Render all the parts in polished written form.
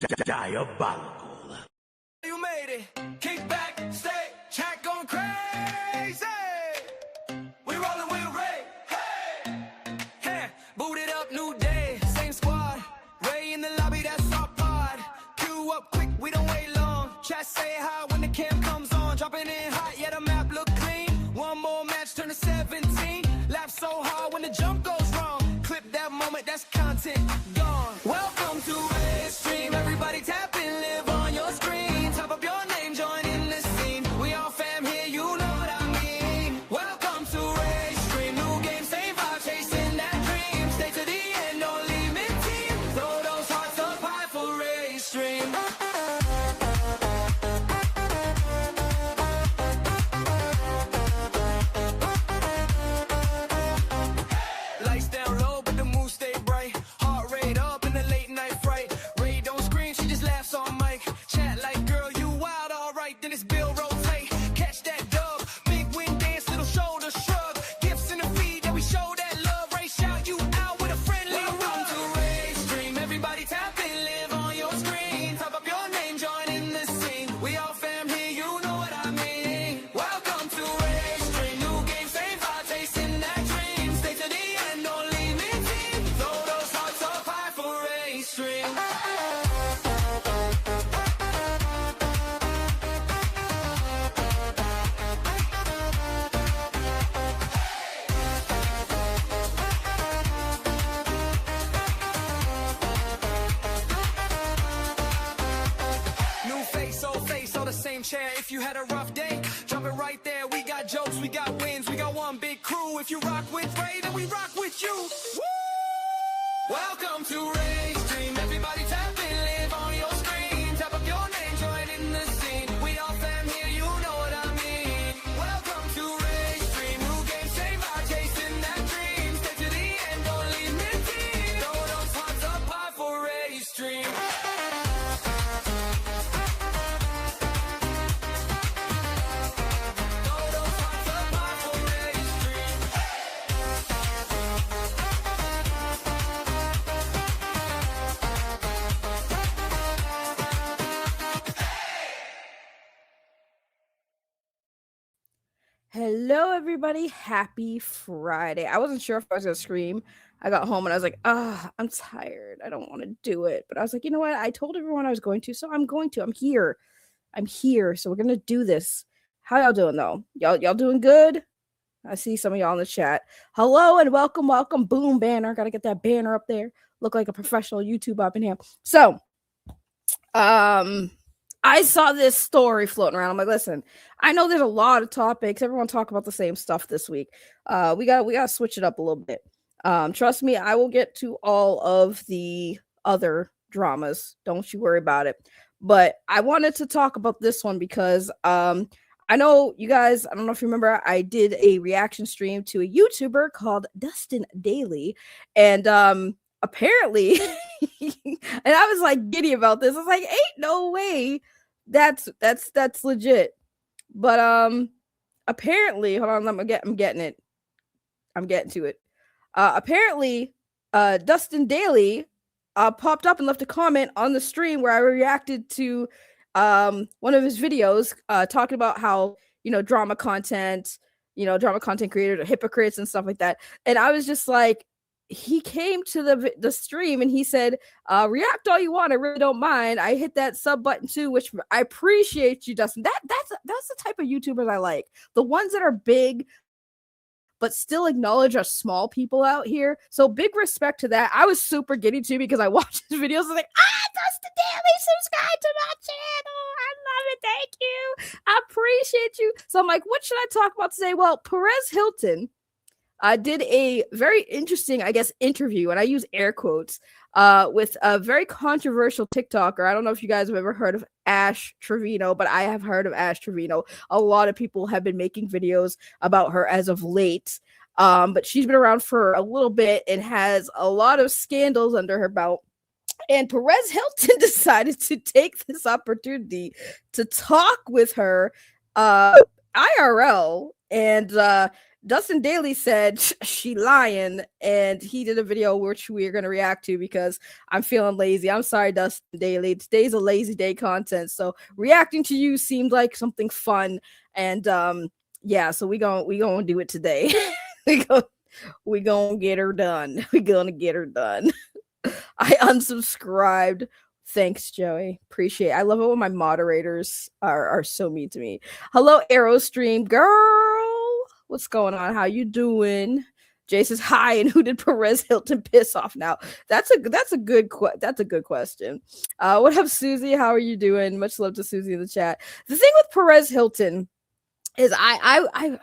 Diabolical. You made it. Kick back, stay, chat going crazy. We rolling with Ray. Hey, hey, booted up, new day, same squad. Ray in the lobby, that's our pod. Queue up quick, we don't wait long. Chat say hi when the cam comes on. Dropping in hot, yeah, the map look clean. One more match, turn to 17. Laugh so hard when the jump goes wrong. Clip that moment, that's content gone. Welcome to Ray's Stream. Everybody tap in, live on your screen. Top up your name, join in the scene. We all fam here, you know what I mean. Welcome to Ray's Stream. New game, same vibe, chasing that dream. Stay to the end, don't leave me team. Throw those hearts up high for Ray's Stream. Lights down low, but the mood stay bright. Heart rate up in the late night fright. Ray don't scream, she just laughs on mic. Chat like, girl, you wild, alright. Then it's Bill rotate. Catch that dub. Big win dance, little shoulder shrug. Gifts in the feed, yeah, we show that love. Ray shout you out with a friendly welcome to Ray's Stream. Everybody tap in, live on your screen. Top up your name, join in the scene. We all fam here, you know what I mean. Welcome to Ray's Stream. New game, same vibe, chasing that dream. Stay to the end, don't leave me team. Throw those hearts up high for Ray's Stream. New face, old face, all the same chair. If you had a rough day, jump it right there. We got jokes, we got wins, we got one big crew. If you rock with Ray, then we rock with you. Woo! Welcome to Ray's Stream. Everybody tap in, live on your screen. Tap up your name, join in the scene. We all fam here, you know what I mean. Welcome to Ray's Stream. New game, same vibe, chasing that dream. Stay to the end, don't leave me team. Throw those hearts up high for Ray's Stream. Throw those hearts up high for Ray's Stream. Hello, everybody. Happy Friday. I wasn't sure if I was going to scream. I got home and I was like, I'm tired. I don't want to do it. But I was like, you know what? I told everyone I was going to, so I'm going to. I'm here. So we're going to do this. How y'all doing, though? Y'all doing good? I see some of y'all in the chat. Hello and welcome. Boom, banner. Got to get that banner up there. Look like a professional YouTube up in here. So, I saw this story floating around. I'm like, listen, I know there's a lot of topics. Everyone talk about the same stuff this week. We got to switch it up a little bit. Trust me, I will get to all of the other dramas. Don't you worry about it. But I wanted to talk about this one because I know you guys, I don't know if you remember, I did a reaction stream to a YouTuber called Dustin Dailey. And apparently, and I was like giddy about this. I was like, ain't no way that's legit. But apparently, hold on, I'm getting it. I'm getting to it. Apparently, Dustin Dailey popped up and left a comment on the stream where I reacted to one of his videos talking about how, drama content creators are hypocrites and stuff like that. And I was just like, he came to the stream and he said, react all you want, I really don't mind. I hit that sub button too, which I appreciate you, Dustin. That's the type of YouTubers I like. The ones that are big but still acknowledge us small people out here. So big respect to that. I was super giddy too because I watched his videos. I was like, Dustin Dailey, subscribe to my channel. I love it. Thank you. I appreciate you. So I'm like, what should I talk about today? Well, Perez Hilton did a very interesting, I guess, interview, and I use air quotes, with a very controversial TikToker. I don't know if you guys have ever heard of Ash Trevino, but I have heard of Ash Trevino. A lot of people have been making videos about her as of late, but she's been around for a little bit and has a lot of scandals under her belt. And Perez Hilton decided to take this opportunity to talk with her IRL and Dustin Dailey said she lying, and he did a video which we are going to react to because I'm feeling lazy. I'm sorry, Dustin Dailey. Today's a lazy day content, so reacting to you seemed like something fun, and yeah, so we gonna do it today. we gonna get her done. We gonna get her done. I unsubscribed. Thanks, Joey. Appreciate it. I love it when my moderators are so mean to me. Hello, Aerostream girl. What's going on? How you doing? Jay says hi, and who did Perez Hilton piss off now? That's a good question. What up, Susie? How are you doing? Much love to Susie in the chat. The thing with Perez Hilton is I want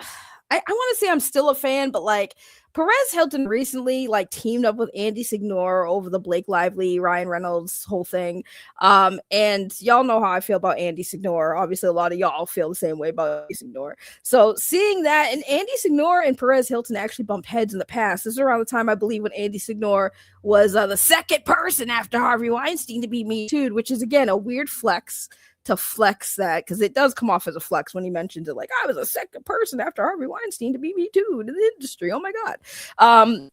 to say I'm still a fan, but like Perez Hilton recently like teamed up with Andy Signore over the Blake Lively, Ryan Reynolds whole thing. And y'all know how I feel about Andy Signore. Obviously, a lot of y'all feel the same way about Andy Signore. So seeing that, and Andy Signore and Perez Hilton actually bumped heads in the past. This is around the time, I believe, when Andy Signore was the second person after Harvey Weinstein to be Me Too'd, which is, again, a weird flex to flex that, because it does come off as a flex when he mentions it, like, I was a second person after Harvey Weinstein to be Me Too'd in the industry. Oh my God.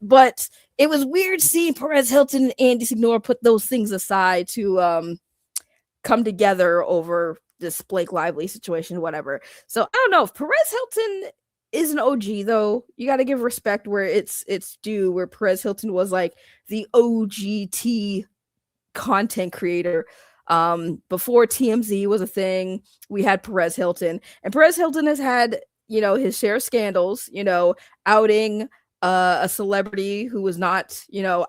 But it was weird seeing Perez Hilton and Andy Signore put those things aside to come together over this Blake Lively situation, whatever. So I don't know if Perez Hilton is an OG, though. You got to give respect where it's due, where Perez Hilton was like the OGT content creator. Before TMZ was a thing, we had Perez Hilton, and Perez Hilton has had, his share of scandals, outing a celebrity who was not,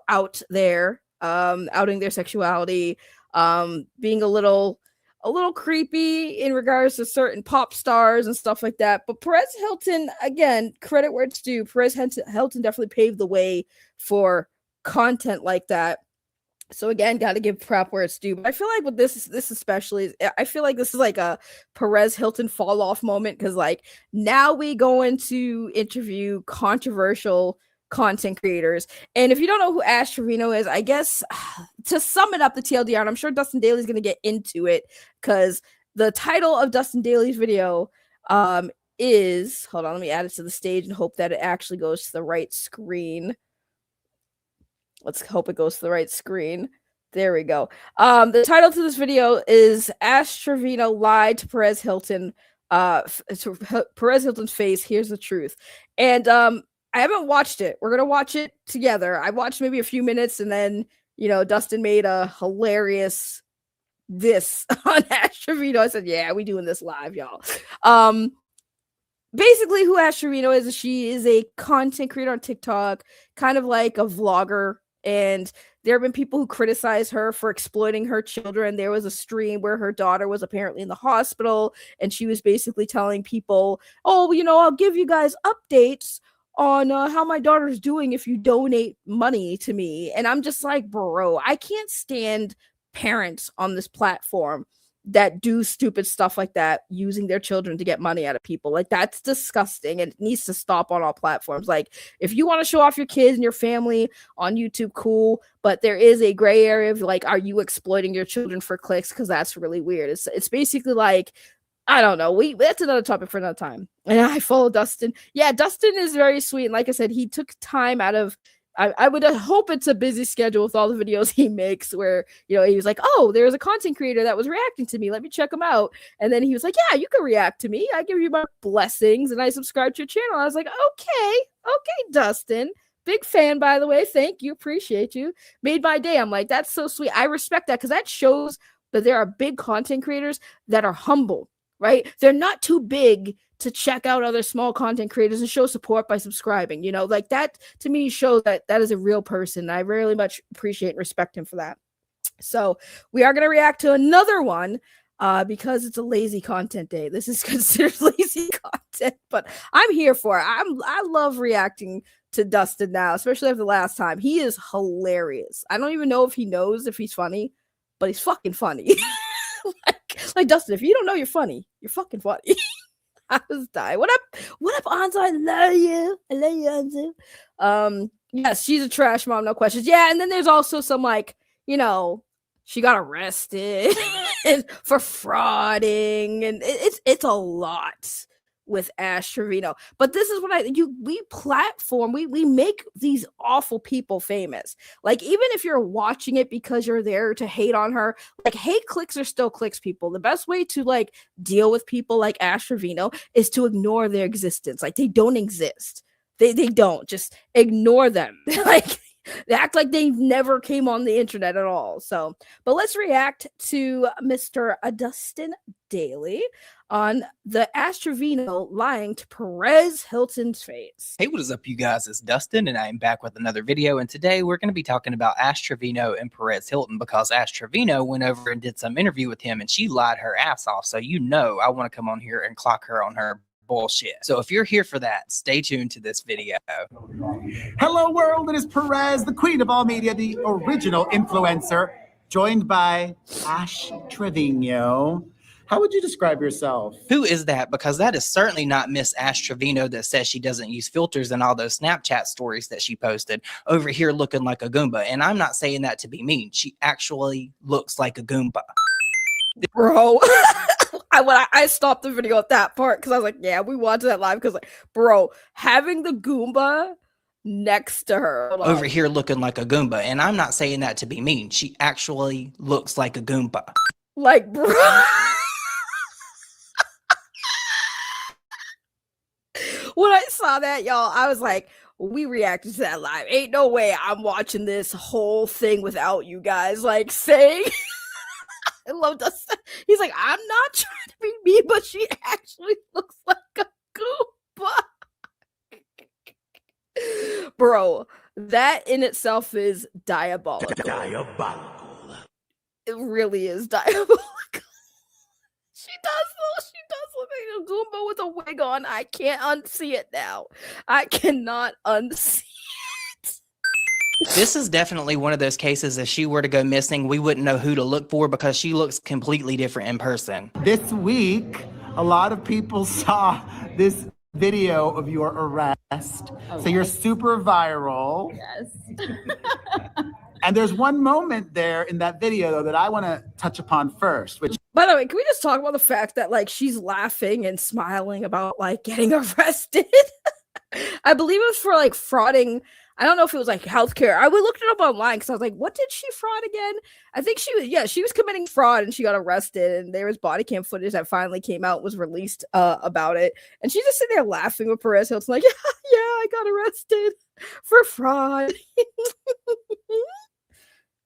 out there, outing their sexuality, being a little creepy in regards to certain pop stars and stuff like that. But Perez Hilton, again, credit where it's due, Perez Hilton definitely paved the way for content like that. So again, got to give prep where it's due. But I feel like with this especially, I feel like this is like a Perez Hilton fall off moment, because like now we go into interview controversial content creators. And if you don't know who Ash Trevino is, I guess to sum it up, the TLDR, and I'm sure Dustin Dailey is going to get into it, because the title of Dustin Dailey's video is, hold on, let me add it to the stage and hope that it actually goes to the right screen. Let's hope it goes to the right screen. There we go. The title to this video is Ash Trevino lied to Perez Hilton. Perez Hilton's face. Here's the truth. And I haven't watched it. We're gonna watch it together. I watched maybe a few minutes, and then Dustin made a hilarious diss on Ash Trevino. I said, "Yeah, we doing this live, y'all." Basically, who Ash Trevino is, she is a content creator on TikTok, kind of like a vlogger. And there have been people who criticize her for exploiting her children. There was a stream where her daughter was apparently in the hospital, and she was basically telling people, oh, I'll give you guys updates on how my daughter's doing if you donate money to me. And I'm just like, bro, I can't stand parents on this platform that do stupid stuff like that, using their children to get money out of people. Like, that's disgusting, and it needs to stop on all platforms. Like, if you want to show off your kids and your family on YouTube, cool, but there is a gray area of like, are you exploiting your children for clicks? Because that's really weird. It's basically like, I don't know. That's another topic for another time. And I follow Dustin. Yeah, Dustin is very sweet, and like I said, he took time out of, I would hope it's a busy schedule with all the videos he makes, where, he was like, oh, there's a content creator that was reacting to me. Let me check him out. And then he was like, yeah, you can react to me. I give you my blessings, and I subscribe to your channel. I was like, okay, Dustin. Big fan, by the way. Thank you. Appreciate you. Made my day. I'm like, that's so sweet. I respect that, because that shows that there are big content creators that are humble, right? They're not too big to check out other small content creators and show support by subscribing. Like that to me shows that is a real person. I really much appreciate and respect him for that. So we are going to react to another one because it's a lazy content day. This is considered lazy content, but I'm here for it. I love reacting to Dustin now, especially after the last time. He is hilarious. I don't even know if he knows if he's funny, but he's fucking funny. like Dustin, if you don't know you're funny, you're fucking funny. I was dying. What up, Anzo? I love you, Anzo. Yes, she's a trash mom, no questions. Yeah, and then there's also some like, she got arrested for frauding, and it's a lot with Ash Trevino. But this is what we platform, we make these awful people famous. Like, even if you're watching it because you're there to hate on her, like, hate clicks are still clicks, people. The best way to like deal with people like Ash Trevino is to ignore their existence. Like, they don't exist. They don't. Just ignore them. Like, they act like they never came on the internet at all. So, but let's react to Mr. Dustin Dailey on the Ash Trevino lying to Perez Hilton's face. Hey, what is up, you guys? It's Dustin, and I am back with another video. And today we're going to be talking about Ash Trevino and Perez Hilton, because Ash Trevino went over and did some interview with him, and she lied her ass off. So I want to come on here and clock her on her bullshit. So if you're here for that, stay tuned to this video. Hello world, it is Perez, the queen of all media, the original influencer, joined by Ash Trevino. How would you describe yourself? Who is that? Because that is certainly not Miss Ash Trevino that says she doesn't use filters in all those Snapchat stories that she posted, over here looking like a Goomba. And I'm not saying that to be mean. She actually looks like a Goomba. Bro, I stopped the video at that part because I was like, yeah, we watched that live because, like, bro, having the Goomba next to her over here looking like a Goomba. And I'm not saying that to be mean. She actually looks like a Goomba. Like, bro. When I saw that, y'all, I was like, we reacted to that live. Ain't no way I'm watching this whole thing without you guys, like, saying... I love Dustin. He's like, I'm not trying to be mean, but she actually looks like a Goomba. Bro, that in itself is diabolical. Diabolical. It really is diabolical. She does look like a Goomba with a wig on. I can't unsee it now. I cannot unsee it. This is definitely one of those cases, if she were to go missing, we wouldn't know who to look for, because she looks completely different in person. This week, a lot of people saw this video of your arrest. So you're super viral. Yes. And there's one moment there in that video, though, that I want to touch upon first, which... By the way, can we just talk about the fact that, like, she's laughing and smiling about, like, getting arrested? I believe it was for, like, frauding. I don't know if it was like healthcare. I looked it up online because I was like, what did she fraud again? I think she was committing fraud and she got arrested, and there was body cam footage that finally came out, was released about it. And she's just sitting there laughing with Perez Hilton, like, yeah, I got arrested for fraud.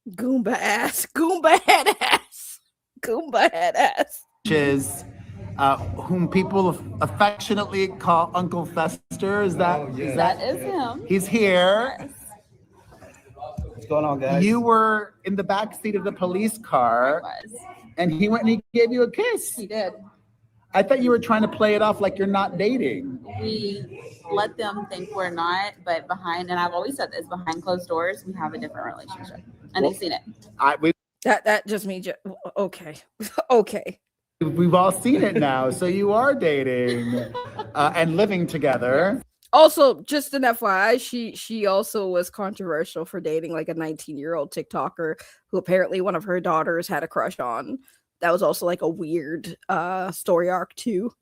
Goomba ass, Goomba head ass, Goomba head ass. Which is whom people affectionately call Uncle Fester. That is him. He's here. Yes. What's going on, guys? You were in the back seat of the police car, I was. and he went and he gave you a kiss. He did. I thought you were trying to play it off like you're not dating. We let them think we're not, but behind, and I've always said this, behind closed doors, we have a different relationship. And they've seen it. That just means okay. Okay. We've all seen it now. So you are dating and living together. Also, just an FYI, she also was controversial for dating like a 19-year-old TikToker who apparently one of her daughters had a crush on. That was also like a weird story arc too.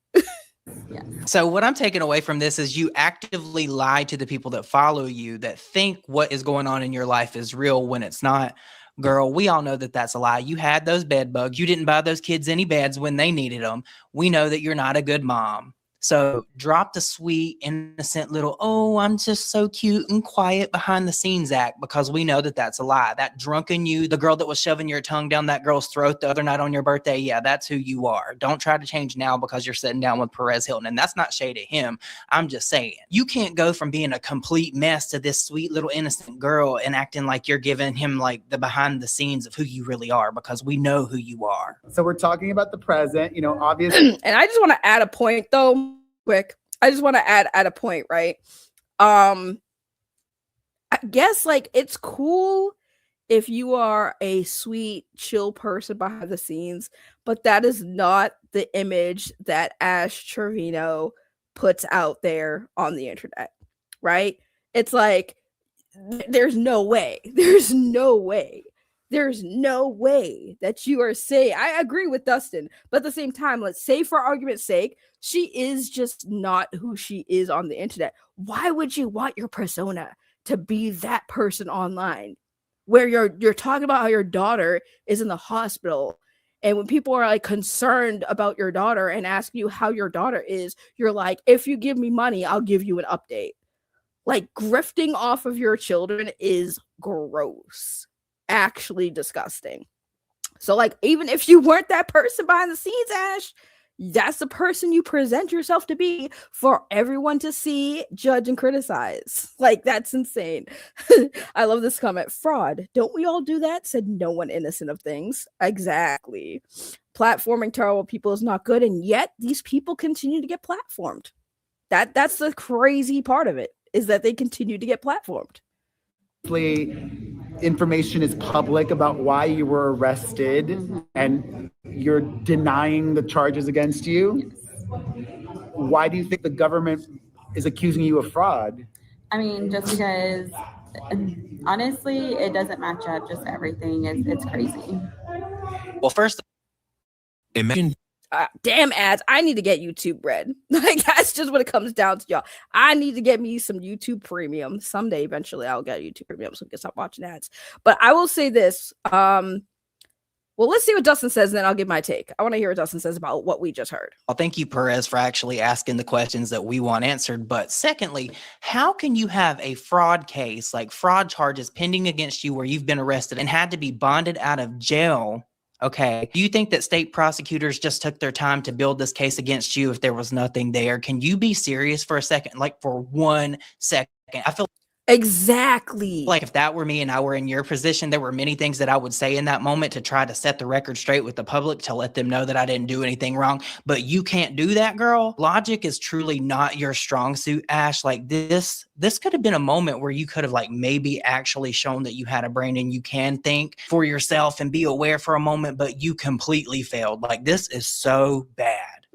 Yeah. So what I'm taking away from this is you actively lie to the people that follow you, that think what is going on in your life is real when it's not. Girl, we all know that that's a lie. You had those bed bugs. You didn't buy those kids any beds when they needed them. We know that you're not a good mom. So drop the sweet, innocent little, oh, I'm just so cute and quiet behind the scenes act, because we know that that's a lie. That drunken you, the girl that was shoving your tongue down that girl's throat the other night on your birthday, yeah, that's who you are. Don't try to change now because you're sitting down with Perez Hilton. And that's not shade at him. I'm just saying, you can't go from being a complete mess to this sweet little innocent girl and acting like you're giving him like the behind the scenes of who you really are, because we know who you are. So we're talking about the present, obviously. And I just want to add a point though. Quick, I just want to add a point, right? I guess like it's cool if you are a sweet, chill person behind the scenes, but that is not the image that Ash Trevino puts out there on the internet, right? It's like there's no way There's no way that you are saying, I agree with Dustin, but at the same time, let's say for argument's sake, she is just not who she is on the internet. Why would you want your persona to be that person online where you're talking about how your daughter is in the hospital? And when people are like concerned about your daughter and ask you how your daughter is, you're like, if you give me money, I'll give you an update. Like, grifting off of your children is gross. Actually disgusting. So like, even if you weren't that person behind the scenes, Ash, that's the person you present yourself to be for everyone to see, judge, and criticize. Like, that's insane. I love this comment. Fraud. Don't we all do that? Said no one innocent of things. Exactly. Platforming terrible people is not good, and yet these people continue to get platformed. That's the crazy part of it, is that they continue to get platformed. Information is public about why you were arrested, and you're denying the charges against you. Why do you think the government is accusing you of fraud? I mean, just because, honestly, it doesn't match up. Just everything. It's crazy. Well, first, Imagine Damn ads. I need to get YouTube Red. Like, that's just what it comes down to, y'all. I need to get me some YouTube Premium. Someday, eventually, I'll get YouTube Premium so I can stop watching ads. But I will say this. Well, let's see what Dustin says, and then I'll give my take. I want to hear what Dustin says about what we just heard. well, thank you, Perez, for actually asking the questions that we want answered. But secondly, how can you have a fraud case, like fraud charges pending against you where you've been arrested and had to be bonded out of jail? Okay. Do you think that state prosecutors just took their time to build this case against you if there was nothing there? Can you be serious for a second? Like, for 1 second? I feel Exactly. like if that were me and I were in your position, there were many things that I would say in that moment to try to set the record straight with the public, to let them know that I didn't do anything wrong. But you can't do that, girl. Logic is truly not your strong suit, Ash. Like, this could have been a moment where you could have like maybe actually shown that you had a brain and you can think for yourself and be aware for a moment, but you completely failed. Like, this is so bad.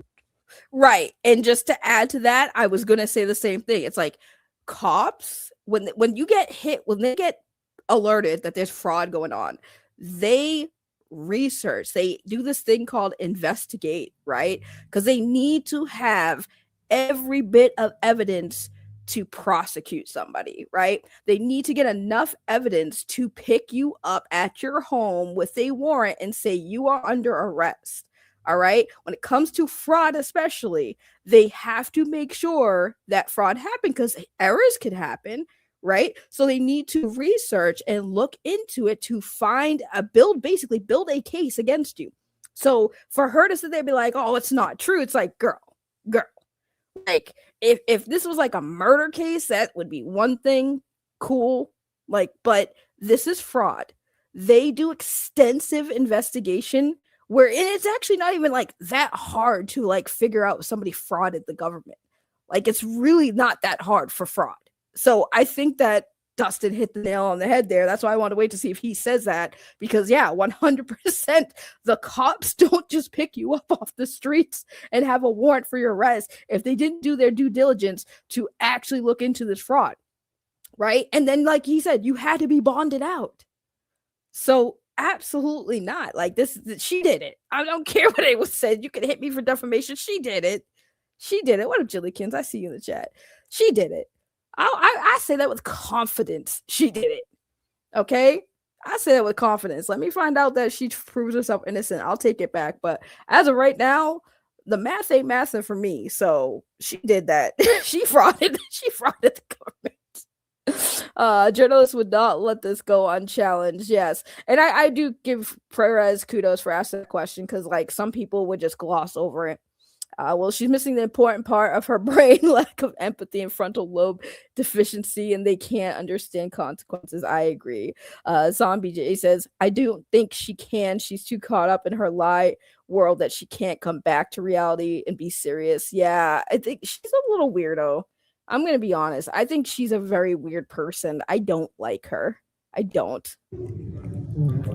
Right. And just to add to that, I was going to say the same thing. It's like, cops, when you get hit, when they get alerted that there's fraud going on, they research, they do this thing called investigate, right? Because they need to have every bit of evidence to prosecute somebody, right? They need to get enough evidence to pick you up at your home with a warrant and say you are under arrest. All right. When it comes to fraud, especially, they have to make sure that fraud happened, because errors can happen, right? So they need to research and look into it to find basically build a case against you. So for her to sit there and be like, oh, it's not true. It's like, girl, like, if this was like a murder case, that would be one thing. Cool. Like, but this is fraud. They do extensive investigation where it's actually not even like that hard to like figure out if somebody frauded the government. Like, it's really not that hard for fraud. So I think that Dustin hit the nail on the head there. That's why I want to wait to see if he says that, because 100% the cops don't just pick you up off the streets and have a warrant for your arrest if they didn't do their due diligence to actually look into this fraud, right? And then, like he said, you had to be bonded out. So absolutely not. Like, she did it. I don't care what it was said. You can hit me for defamation. She did it. What up, Jillykins? I see you in the chat. She did it. I say that with confidence. She did it. Okay? I say that with confidence. Let me find out that she proves herself innocent. I'll take it back. But as of right now, the math ain't mathing for me. So she did that. She frauded the government. Journalists would not let this go unchallenged. Yes. And I do give Perez kudos for asking the question, because like some people would just gloss over it. Well, she's missing the important part of her brain, lack of empathy and frontal lobe deficiency, and they can't understand consequences. I agree. Zombie J says, I do think she can. She's too caught up in her lie world that she can't come back to reality and be serious. Yeah, I think she's a little weirdo. I'm going to be honest. I think she's a very weird person. I don't like her. I don't.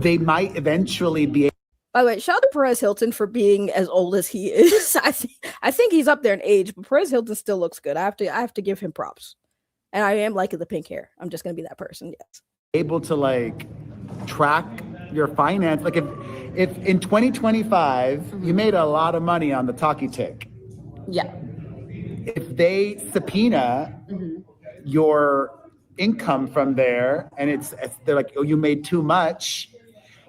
They might eventually be. By the way, shout out to Perez Hilton for being as old as he is. I think he's up there in age, but Perez Hilton still looks good. I have to give him props. And I am liking the pink hair. I'm just gonna be that person. Yes. Able to like track your finance. Like if in 2025 you made a lot of money on the talkie tick, Yeah. if they subpoena your income from there, and they're like, oh, you made too much,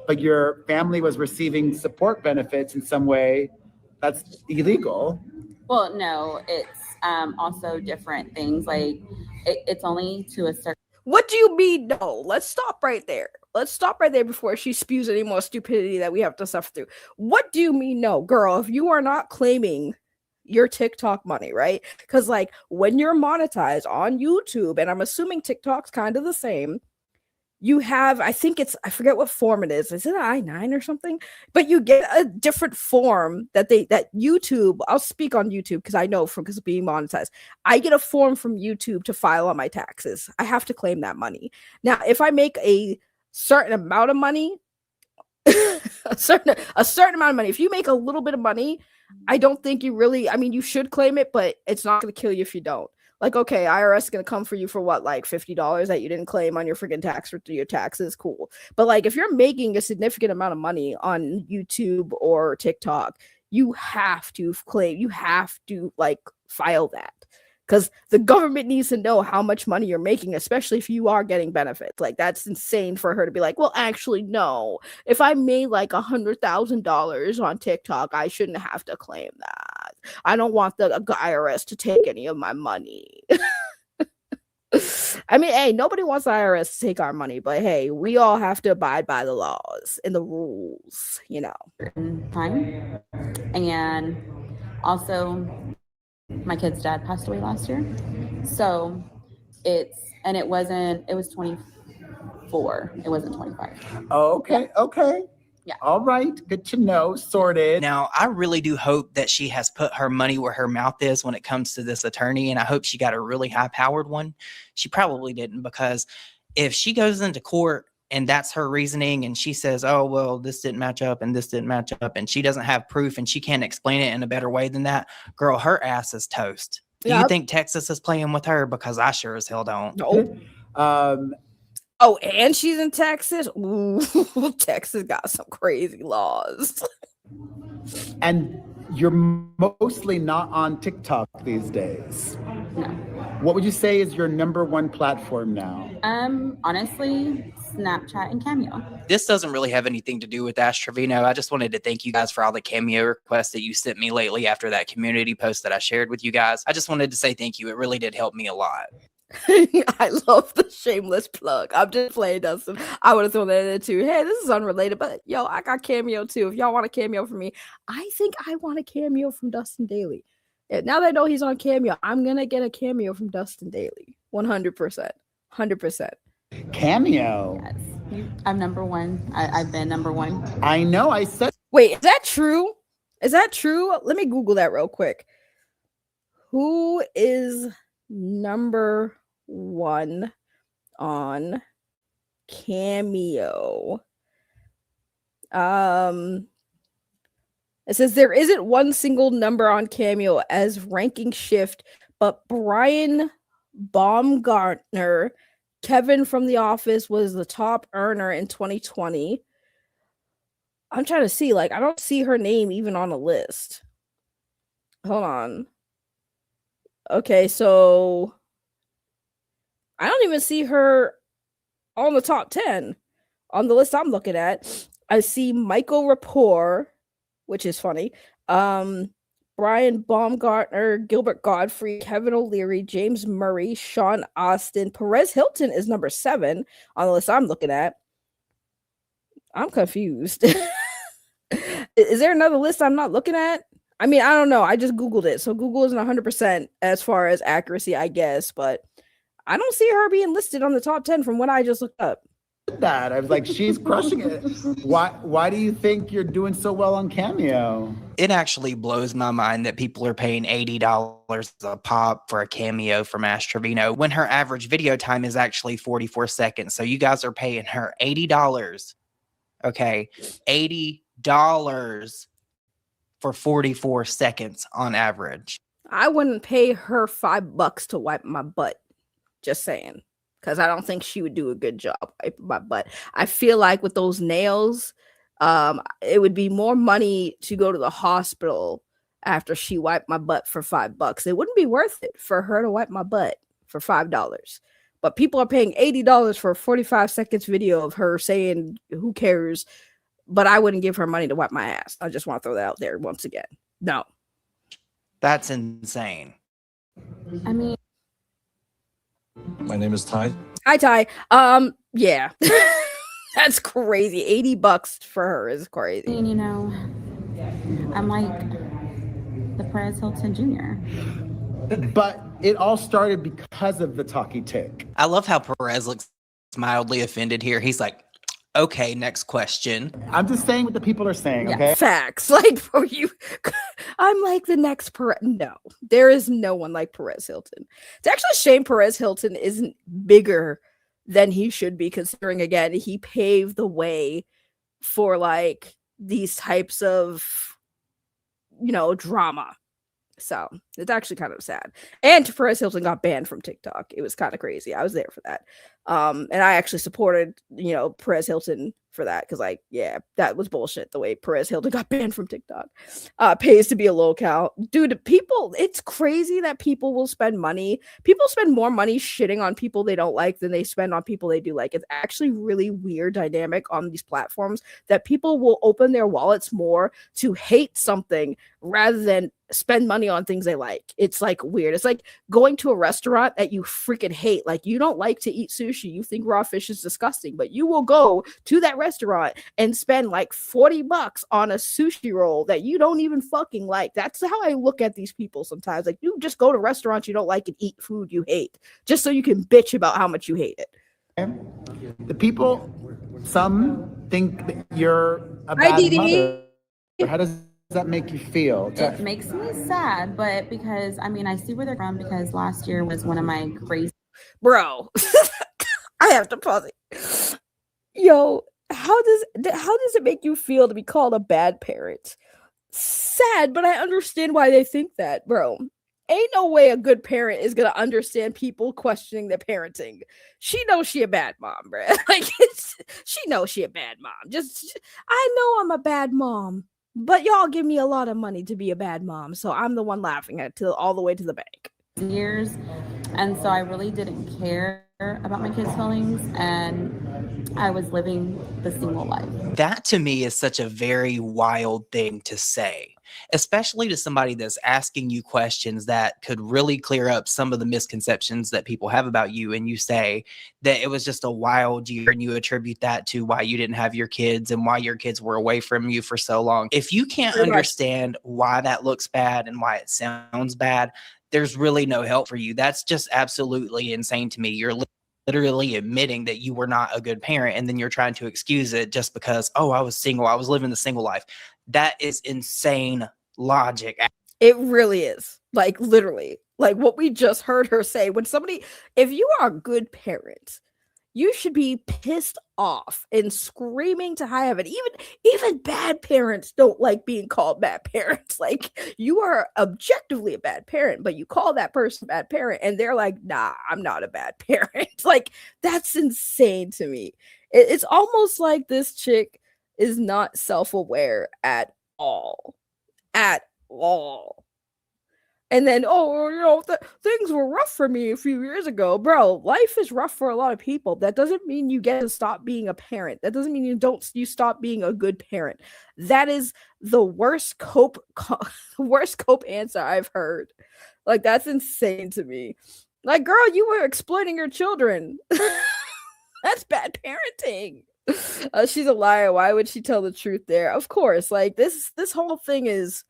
but your family was receiving support benefits in some way, that's illegal. Well, no, it's also different things. Like it's only to a certain. What do you mean no? Let's stop right there. Let's stop right there before she spews any more stupidity that we have to suffer through. What do you mean no? Girl, if you are not claiming your TikTok money, right? Because like when you're monetized on YouTube, and I'm assuming TikTok's kind of the same, you have, I forget what form it is. Is it an I-9 or something? But you get a different form that YouTube, I'll speak on YouTube because I know because of being monetized. I get a form from YouTube to file on my taxes. I have to claim that money. Now, if I make a certain amount of money, a certain amount of money, if you make a little bit of money, I don't think you really, I mean, you should claim it, but it's not going to kill you if you don't. Like, okay, IRS is going to come for you for what, like $50 that you didn't claim on your freaking tax or your taxes, cool. But like, if you're making a significant amount of money on YouTube or TikTok, you have to like file that. Because the government needs to know how much money you're making, especially if you are getting benefits. Like, that's insane for her to be like, well, actually, no. If I made like $100,000 on TikTok, I shouldn't have to claim that. I don't want the IRS to take any of my money. I mean, hey, nobody wants the IRS to take our money, but hey, we all have to abide by the laws and the rules, you know. Time. And also, my kid's dad passed away last year. So it was 24. It wasn't 25. Oh, okay. Yeah. Okay. Yeah. All right. Good to know. Sorted. Now, I really do hope that she has put her money where her mouth is when it comes to this attorney, and I hope she got a really high-powered one. She probably didn't, because if she goes into court and that's her reasoning and she says, oh, well, this didn't match up and this didn't match up, and she doesn't have proof and she can't explain it in a better way than that, girl, her ass is toast. Do you think Texas is playing with her? Because I sure as hell don't. Nope. Oh, and she's in Texas? Ooh, Texas got some crazy laws. And you're mostly not on TikTok these days. No. What would you say is your number one platform now? Honestly, Snapchat and Cameo. This doesn't really have anything to do with Ash Trevino. I just wanted to thank you guys for all the Cameo requests that you sent me lately after that community post that I shared with you guys. I just wanted to say thank you. It really did help me a lot. I love the shameless plug. I'm just playing, Dustin. I would have thrown that in too. Hey, this is unrelated, but yo, I got Cameo too. If y'all want a cameo from me, I think I want a cameo from Dustin Dailey. Yeah, now that I know he's on Cameo, I'm gonna get a cameo from Dustin Dailey. 100%. 100%. Cameo. Yes. I'm number one. I've been number one. I know. I said. Wait, is that true? Is that true? Let me Google that real quick. Who is number one on Cameo? It says there isn't one single number on Cameo as ranking shift, but Brian Baumgartner, Kevin from The Office, was the top earner in 2020. I'm trying to see, like, I don't see her name even on a list. Hold on. Okay, so I don't even see her on the top 10 on the list I'm looking at. I see Michael Rapport, which is funny. Brian Baumgartner, Gilbert Godfrey, Kevin O'Leary, James Murray, Sean Austin. Perez Hilton is number 7 on the list I'm looking at. I'm confused. Is there another list I'm not looking at? I mean, I don't know. I just Googled it. So Google isn't 100% as far as accuracy, I guess. But I don't see her being listed on the top 10 from what I just looked up. That I was like, she's crushing it. Why do you think you're doing so well on Cameo? It actually blows my mind that people are paying $80 a pop for a cameo from Ash Trevino when her average video time is actually 44 seconds. So you guys are paying her $80. Okay, $80 for 44 seconds on average. I wouldn't pay her $5 to wipe my butt. Just saying. because I don't think she would do a good job wiping my butt. I feel like with those nails, it would be more money to go to the hospital after she wiped my butt for $5. It wouldn't be worth it for her to wipe my butt for $5. But people are paying $80 for a 45 seconds video of her saying, who cares? But I wouldn't give her money to wipe my ass. I just want to throw that out there once again. No. That's insane. I mean, My name is Ty. Hi, Ty. Yeah. That's crazy. $80 for her is crazy. you know, I'm like the Perez Hilton Jr. But it all started because of the talkie tick. I love how Perez looks mildly offended here. He's like, okay, next question. I'm just saying what the people are saying, Yeah. okay? Facts. Like, for you, I'm like the next Perez. No, there is no one like Perez Hilton. It's actually a shame Perez Hilton isn't bigger than he should be, considering, again, he paved the way for like these types of, drama. So it's actually kind of sad. And Perez Hilton got banned from TikTok. It was kind of crazy. I was there for that. And I actually supported, Perez Hilton for that, because that was bullshit the way Perez Hilton got banned from TikTok. Pays to be a local. Dude, it's crazy that people will spend money. People spend more money shitting on people they don't like than they spend on people they do like. It's actually really weird dynamic on these platforms that people will open their wallets more to hate something rather than spend money on things they like. It's like weird. It's like going to a restaurant that you freaking hate. Like, you don't like to eat sushi. You think raw fish is disgusting, but you will go to that restaurant and spend like $40 on a sushi roll that you don't even fucking like. That's how I look at these people sometimes. Like, you just go to restaurants you don't like and eat food you hate just so you can bitch about how much you hate it. The people, some think that you're a Hi, bad Dee Dee. mother. How does that make you feel? It makes me sad, but because I see where they're from, because last year was one of my crazy. Bro, I have to pause it. Yo, how does it make you feel to be called a bad parent? Sad, but I understand why they think that, bro. Ain't no way a good parent is gonna understand people questioning their parenting. She knows she a bad mom, bro. Like, she knows she a bad mom. I know I'm a bad mom, but y'all give me a lot of money to be a bad mom, so I'm the one laughing at it all the way to the bank. Years, and so I really didn't care about my kids' feelings, and I was living the single life. That to me is such a very wild thing to say, especially to somebody that's asking you questions that could really clear up some of the misconceptions that people have about you. And you say that it was just a wild year, and you attribute that to why you didn't have your kids and why your kids were away from you for so long. If you can't understand why that looks bad and why it sounds bad, there's really no help for you. That's just absolutely insane to me. You're literally admitting that you were not a good parent, and then you're trying to excuse it just because, oh, I was single, I was living the single life. That is insane logic. It really is. Like, literally, like what we just heard her say. If you are a good parent, you should be pissed off and screaming to high heaven. Even bad parents don't like being called bad parents. Like, you are objectively a bad parent, but you call that person a bad parent, and they're like, nah, I'm not a bad parent. Like, that's insane to me. It's almost like this chick is not self-aware at all. At all. And then, things were rough for me a few years ago. Bro, life is rough for a lot of people. That doesn't mean you get to stop being a parent. That doesn't mean you stop being a good parent. That is the worst cope answer I've heard. Like, that's insane to me. Like, girl, you were exploiting your children. That's bad parenting. She's a liar. Why would she tell the truth there? Of course. Like, this whole thing is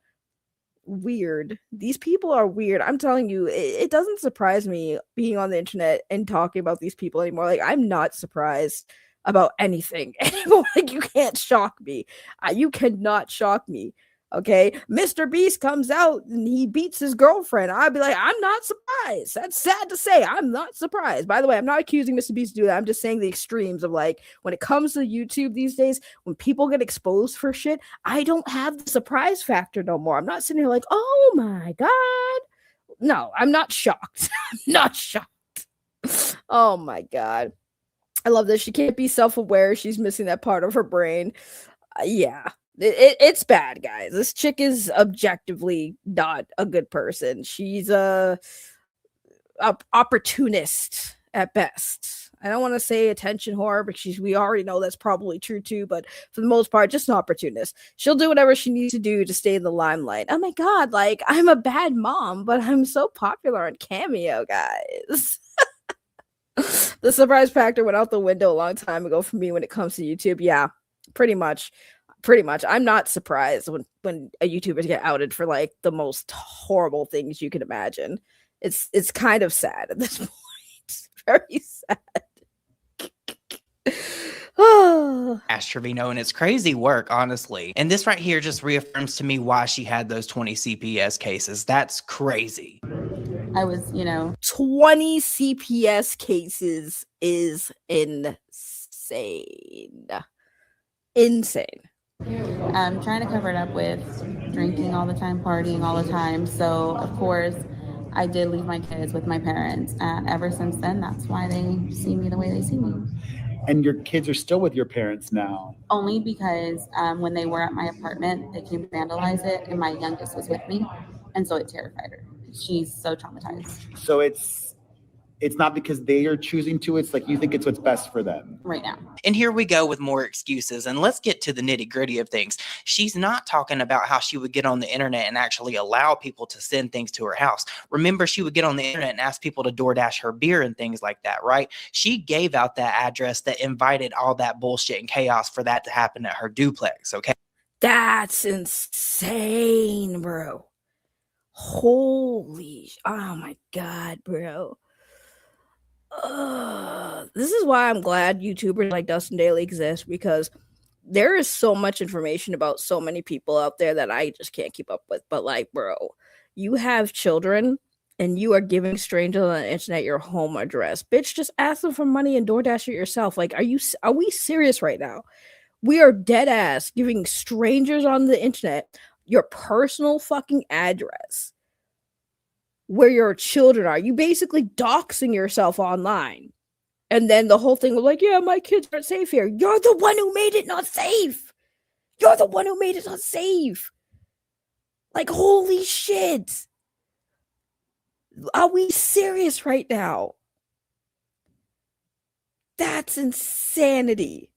weird. These people are weird. I'm telling you, it doesn't surprise me being on the internet and talking about these people anymore. Like, I'm not surprised about anything anymore. Like, you can't shock me. You cannot shock me. Okay, Mr. Beast comes out and he beats his girlfriend. I'd be like, I'm not surprised. That's sad to say. I'm not surprised. By the way, I'm not accusing Mr. Beast to do that. I'm just saying the extremes of, like, when it comes to YouTube these days, when people get exposed for shit, I don't have the surprise factor no more. I'm not sitting here like, oh my God. No, I'm not shocked. I'm not shocked. Oh my god. I love this. She can't be self-aware. She's missing that part of her brain. Yeah. It's bad, guys. This chick is objectively not a good person. She's a opportunist at best. I don't want to say attention whore because we already know that's probably true too, but for the most part, just an opportunist. She'll do whatever she needs to do to stay in the limelight. Oh my god, like I'm a bad mom, but I'm so popular on Cameo, guys. The surprise factor went out the window a long time ago for me when it comes to YouTube. Yeah, pretty much. I'm not surprised when a YouTuber get outed for like the most horrible things you can imagine. It's kind of sad at this point. Very sad. Ash Trevino, and it's crazy work, honestly. And this right here just reaffirms to me why she had those 20 CPS cases. That's crazy. I was, 20 CPS cases is insane. I'm trying to cover it up with drinking all the time, partying all the time. So, of course, I did leave my kids with my parents. And ever since then, that's why they see me the way they see me. And your kids are still with your parents now? Only because when they were at my apartment, they came to vandalize it, and my youngest was with me. And so it terrified her. She's so traumatized. So it's not because they are choosing to, it's like you think it's what's best for them. Right now. And here we go with more excuses. And let's get to the nitty gritty of things. She's not talking about how she would get on the internet and actually allow people to send things to her house. Remember, she would get on the internet and ask people to DoorDash her beer and things like that, right? She gave out that address that invited all that bullshit and chaos for that to happen at her duplex, okay? That's insane, bro. Holy, oh my god, bro. This is why I'm glad YouTubers like Dustin Dailey exist, because there is so much information about so many people out there that I just can't keep up with. But like, bro, you have children and you are giving strangers on the internet your home address. Bitch, just ask them for money and DoorDash it yourself. Like, are we serious right now? We are dead ass giving strangers on the internet your personal fucking address where your children are. You basically doxing yourself online. And then the whole thing was like, yeah, my kids aren't safe here. You're the one who made it not safe. You're the one who made it not safe. Like, holy shit. Are we serious right now? That's insanity.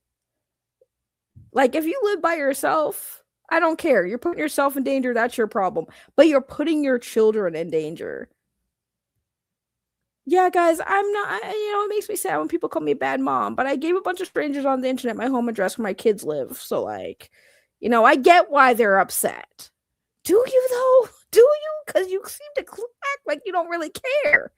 Like, if you live by yourself, I don't care. You're putting yourself in danger. That's your problem. But you're putting your children in danger. Yeah, guys, I'm not, it makes me sad when people call me a bad mom, but I gave a bunch of strangers on the internet my home address where my kids live. So, like, I get why they're upset. Do you, though? Do you? Because you seem to act like you don't really care.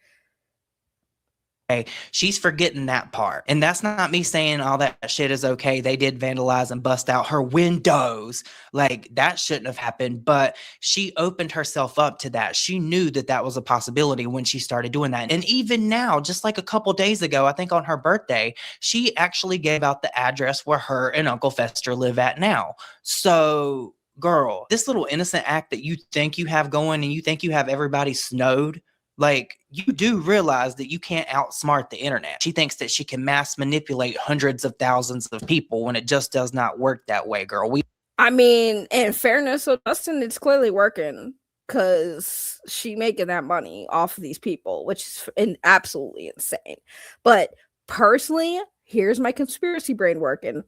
Okay, she's forgetting that part. And that's not me saying all that shit is okay. They did vandalize and bust out her windows. Like, that shouldn't have happened. But she opened herself up to that. She knew that that was a possibility when she started doing that. And even now, just like a couple days ago, I think on her birthday, she actually gave out the address where her and Uncle Fester live at now. So, girl, this little innocent act that you think you have going and you think you have everybody snowed, like, you do realize that you can't outsmart the internet. She thinks that she can mass manipulate hundreds of thousands of people when it just does not work that way, girl. In fairness, so Dustin, it's clearly working because she making that money off of these people, which is absolutely insane. But personally, here's my conspiracy brain working.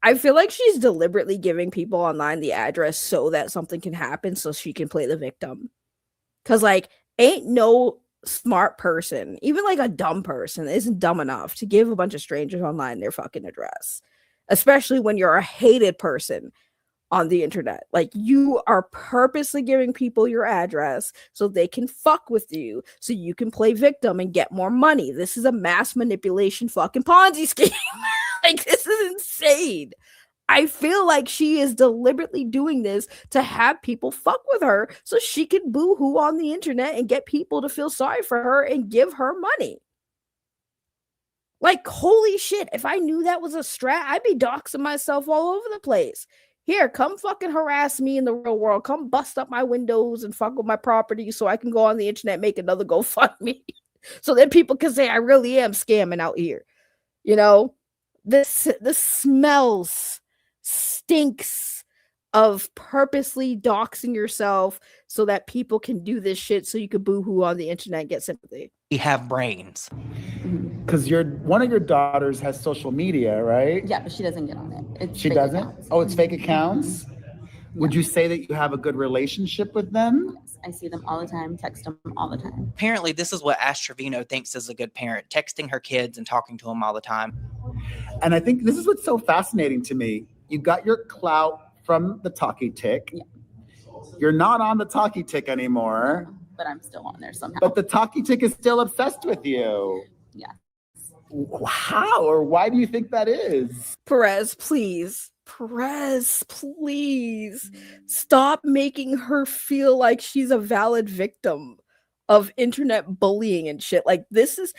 I feel like she's deliberately giving people online the address so that something can happen so she can play the victim. Because, like, ain't no smart person, even like a dumb person, isn't dumb enough to give a bunch of strangers online their fucking address, especially when you're a hated person on the internet. Like, you are purposely giving people your address so they can fuck with you, so you can play victim and get more money. This is a mass manipulation fucking Ponzi scheme. Like, this is insane. I feel like she is deliberately doing this to have people fuck with her so she can boo-hoo on the internet and get people to feel sorry for her and give her money. Like, holy shit, if I knew that was a strat, I'd be doxing myself all over the place. Here, come fucking harass me in the real world. Come bust up my windows and fuck with my property so I can go on the internet and make another GoFundMe. So then people can say I really am scamming out here. You know, this smells, stinks of purposely doxing yourself so that people can do this shit so you can boohoo on the internet and get sympathy. We have brains. Because one of your daughters has social media, right? Yeah, but she doesn't get on it. She doesn't? Accounts. Oh, it's fake accounts? Would you say that you have a good relationship with them? Yes, I see them all the time, text them all the time. Apparently, this is what Ash Trevino thinks is a good parent, texting her kids and talking to them all the time. And I think this is what's so fascinating to me. You got your clout from the talkie tick. Yeah. You're not on the talkie tick anymore. But I'm still on there somehow. But the talkie tick is still obsessed with you. Yeah. How or why do you think that is? Perez, please. Perez, please. Stop making her feel like she's a valid victim of internet bullying and shit. Like this is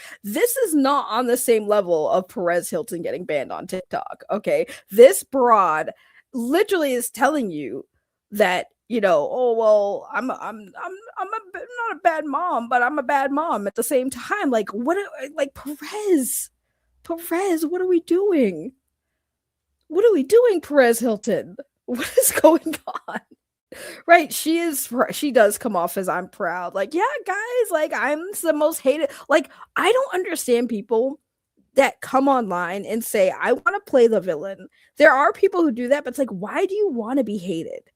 not on the same level of Perez Hilton getting banned on TikTok. Okay. This broad literally is telling you that, you know, oh well, I'm not a bad mom, but I'm a bad mom at the same time. Like Perez, what are we doing? What are we doing, Perez Hilton? What is going on? Right, she does come off as I'm proud. Like, yeah, guys, like I'm the most hated. Like, I don't understand people that come online and say, I want to play the villain. There are people who do that, but it's like, why do you want to be hated?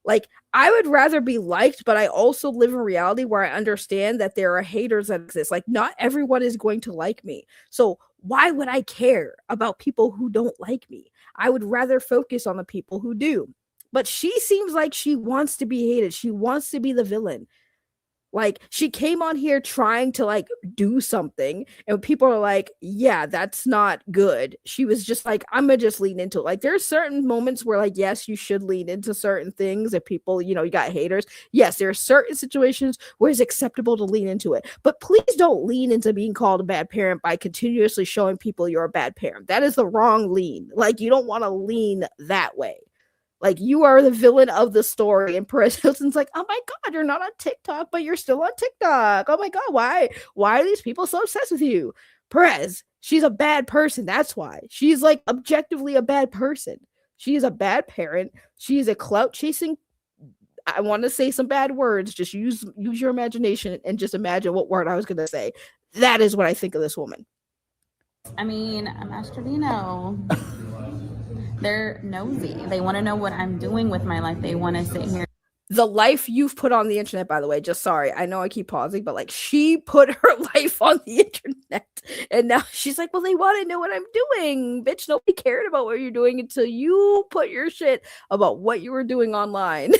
Like, I would rather be liked, but I also live in reality where I understand that there are haters that exist. Like, not everyone is going to like me. So why would I care about people who don't like me? I would rather focus on the people who do. But she seems like she wants to be hated. She wants to be the villain. Like, she came on here trying to like do something, and people are like, yeah, that's not good. She was just like, I'm gonna just lean into it. Like, there's certain moments where, like, yes, you should lean into certain things. If people, you know, you got haters, yes, there are certain situations where it's acceptable to lean into it. But please don't lean into being called a bad parent by continuously showing people you're a bad parent. That is the wrong lean. Like, you don't want to lean that way. Like, you are the villain of the story. And Perez Hilton's like, oh my God, you're not on TikTok, but you're still on TikTok. Oh my God, why? Why are these people so obsessed with you? Perez, she's a bad person. That's why. She's like objectively a bad person. She is a bad parent. She is a clout chasing. I want to say some bad words. Just use your imagination and just imagine what word I was going to say. That is what I think of this woman. I mean, I'm Ash Trevino. They're nosy. They want to know what I'm doing with my life. They want to sit here. The life you've put on the internet, by the way, just sorry. I know I keep pausing, but like, she put her life on the internet. And now she's like, well, they want to know what I'm doing. Bitch, nobody cared about what you're doing until you put your shit about what you were doing online.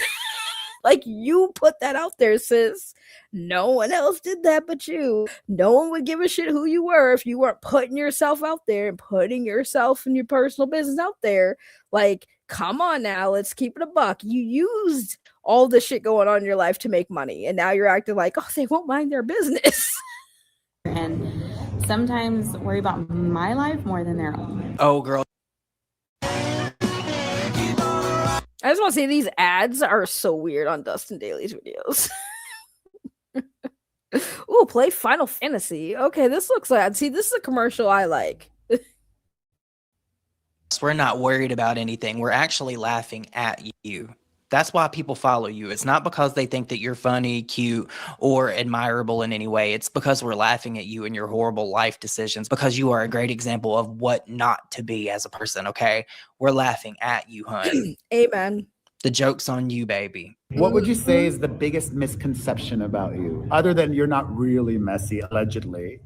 Like, you put that out there, sis. No one else did that but you. No one would give a shit who you were if you weren't putting yourself out there and putting yourself and your personal business out there. Like, come on now, let's keep it a buck. You used all the shit going on in your life to make money, and now you're acting like, oh, they won't mind their business. And sometimes worry about my life more than their own. Oh, girl. I just want to say these ads are so weird on Dustin Dailey's videos. Ooh, play Final Fantasy. Okay, this looks like, see, this is a commercial I like. We're not worried about anything. We're actually laughing at you. That's why people follow you. It's not because they think that you're funny, cute, or admirable in any way. It's because we're laughing at you and your horrible life decisions, because you are a great example of what not to be as a person, okay? We're laughing at you, hun. Amen. The joke's on you, baby. What would you say is the biggest misconception about you, other than you're not really messy, allegedly?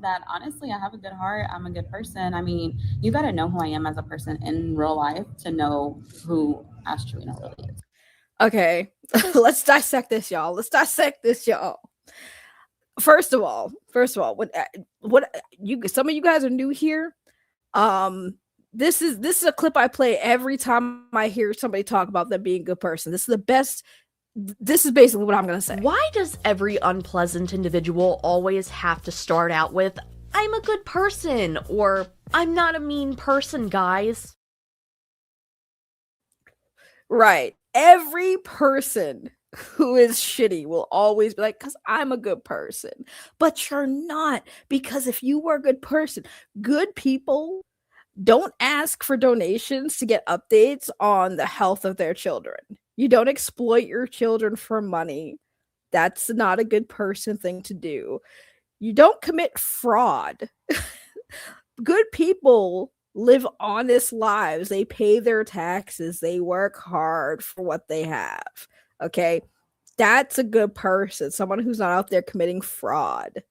That honestly, I have a good heart. I'm a good person. I mean, you got to know who I am as a person in real life to know who Ash Trevino really is. Okay, let's dissect this, y'all. First of all, what you, some of you guys are new here. This is a clip I play every time I hear somebody talk about them being a good person. This is the best. This is basically what I'm going to say. Why does every unpleasant individual always have to start out with, I'm a good person, or I'm not a mean person, guys? Right. Every person who is shitty will always be like, because I'm a good person. But you're not. Because if you were a good person, good people don't ask for donations to get updates on the health of their children. You don't exploit your children for money. That's not a good person thing to do. You don't commit fraud. Good people live honest lives. They pay their taxes. They work hard for what they have. Okay? That's a good person. Someone who's not out there committing fraud.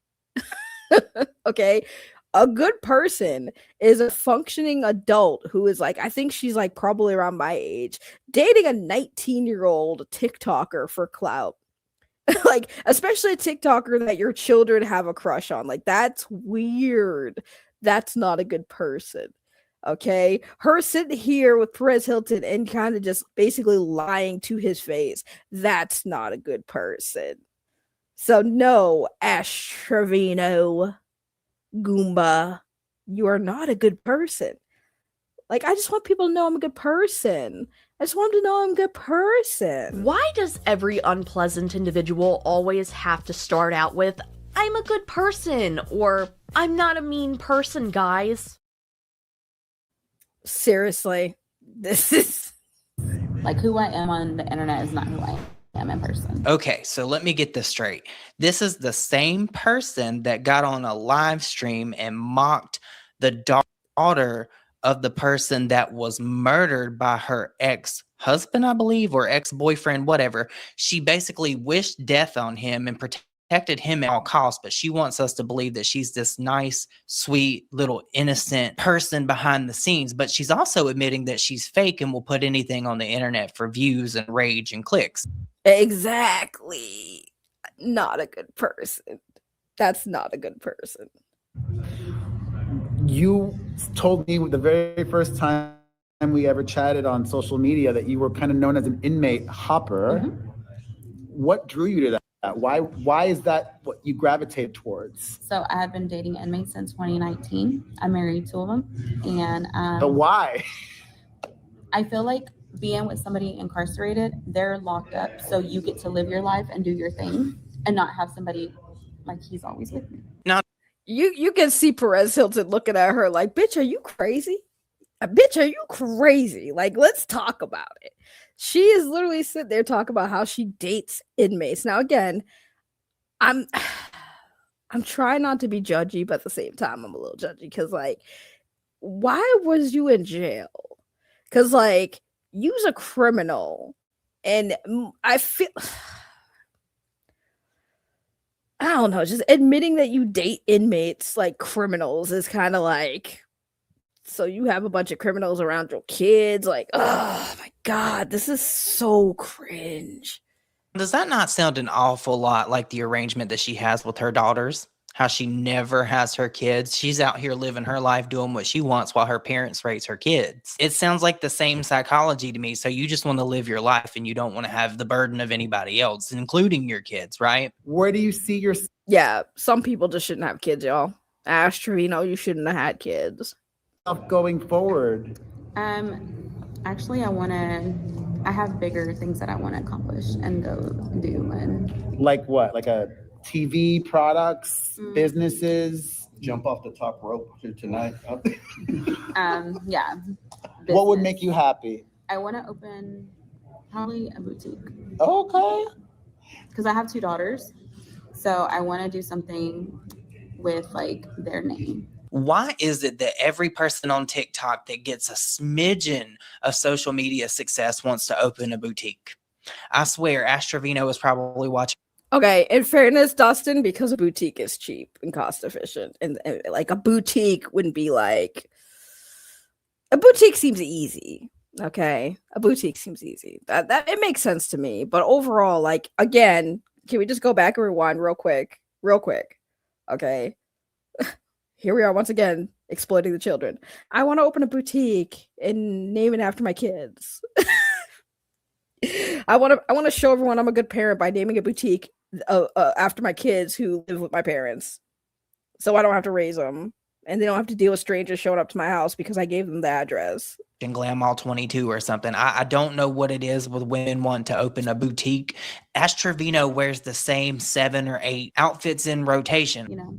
Okay? A good person is a functioning adult who is like, I think she's like probably around my age, dating a 19-year-old TikToker for clout. Like, especially a TikToker that your children have a crush on. Like, that's weird. That's not a good person. Okay? Her sitting here with Perez Hilton and kind of just basically lying to his face. That's not a good person. So, no, Ash Trevino. Goomba, you are not a good person. Like, I just want people to know I'm a good person. I just want them to know I'm a good person. Why does every unpleasant individual always have to start out with, I'm a good person, or I'm not a mean person, guys? Seriously, this is... Like, who I am on the internet is not who I am in person. Okay, so let me get this straight. This is the same person that got on a live stream and mocked the daughter of the person that was murdered by her ex-husband, I believe, or ex-boyfriend, whatever. She basically wished death on him and protected him at all costs, but she wants us to believe that she's this nice, sweet, little innocent person behind the scenes. But she's also admitting that she's fake and will put anything on the internet for views and rage and clicks. Exactly. Not a good person. That's not a good person. You told me the very first time we ever chatted on social media that you were kind of known as an inmate hopper. Mm-hmm. What drew you to that? Why is that what you gravitate towards? So I have been dating inmates since 2019. I married 2 of them. And But why? I feel like being with somebody incarcerated, they're locked up. So you get to live your life and do your thing and not have somebody like he's always with me. You can see Perez Hilton looking at her like, bitch, are you crazy? Bitch, are you crazy? Like, let's talk about it. She is literally sitting there talking about how she dates inmates. Now, again, I'm trying not to be judgy, but at the same time, I'm a little judgy because, like, why was you in jail? Because, like, you's a criminal, and I feel... I don't know, just admitting that you date inmates like criminals is kind of like, so you have a bunch of criminals around your kids. Like, oh my God, this is so cringe. Does that not sound an awful lot like the arrangement that she has with her daughters? How she never has her kids. She's out here living her life doing what she wants while her parents raise her kids. It sounds like the same psychology to me. So you just want to live your life and you don't want to have the burden of anybody else, including your kids, right? Where do you see yourself Yeah, some people just shouldn't have kids, y'all. Ash Trevino, you shouldn't have had kids. going forward? Actually, I have bigger things that I want to accomplish and go do. And Like what? Like a TV products, businesses? Jump off the top rope here tonight. yeah. What would business. make you happy? I want to open probably a boutique Okay. because I have 2 daughters. So I want to do something with like their name. Why is it that every person on TikTok that gets a smidgen of social media success wants to open a boutique? I swear, Ash Trevino is probably watching. Okay, in fairness, Dustin, because a boutique is cheap and cost efficient, and like a boutique wouldn't be like, a boutique seems easy. Okay, a boutique seems easy. That it makes sense to me. But overall, like, again, can we just go back and rewind real quick? Okay, here we are once again exploiting the children. I want to open a boutique and name it after my kids. I want to show everyone I'm a good parent by naming a boutique after my kids who live with my parents, so I don't have to raise them and they don't have to deal with strangers showing up to my house because I gave them the address. in Glam Mall 22 or something. I don't know what it is with women wanting to open a boutique. Ash Trevino wears the same 7 or 8 outfits in rotation. You know,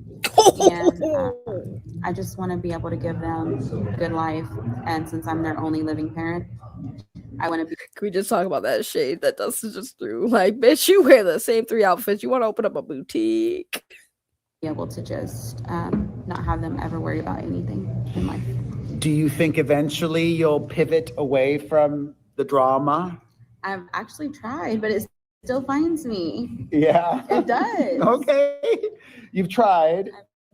and I just want to be able to give them a good life. And since I'm their only living parent, I want to be. Can we just talk about that shade that Dustin just threw? Like, bitch, you wear the same 3 outfits. You want to open up a boutique? Be able to just not have them ever worry about anything in life. Do you think eventually you'll pivot away from the drama? I've actually tried, but it still finds me. Yeah. It does. Okay. You've tried.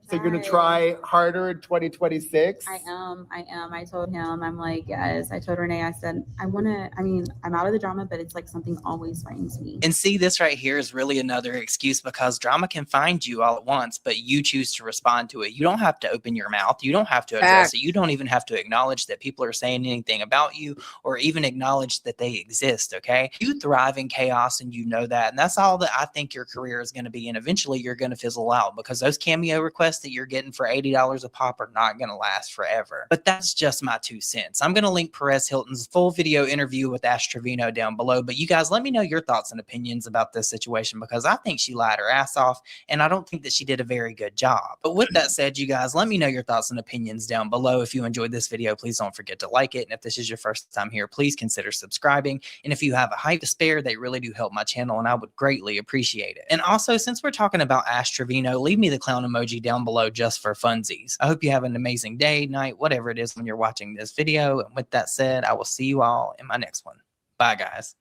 So you're going to Tried. try harder in 2026? I am. I told him, I'm like, yes. I told Renee, I said, I'm out of the drama, but it's like something always finds me. And see, this right here is really another excuse because drama can find you all at once, but you choose to respond to it. You don't have to open your mouth. You don't have to address it. You don't even have to acknowledge that people are saying anything about you or even acknowledge that they exist, okay? You thrive in chaos and you know that. And that's all that I think your career is going to be. And eventually you're going to fizzle out because those cameo requests that you're getting for $80 a pop are not going to last forever. But that's just my 2 cents. I'm going to link Perez Hilton's full video interview with Ash Trevino down below. But you guys, let me know your thoughts and opinions about this situation because I think she lied her ass off and I don't think that she did a very good job. But with that said, you guys, let me know your thoughts and opinions down below. If you enjoyed this video, please don't forget to like it. And if this is your first time here, please consider subscribing. And if you have a hype to spare, they really do help my channel and I would greatly appreciate it. And also, since we're talking about Ash Trevino, leave me the clown emoji down below just for funsies. I hope you have an amazing day, night, whatever it is when you're watching this video. And with that said, I will see you all in my next one. Bye, guys.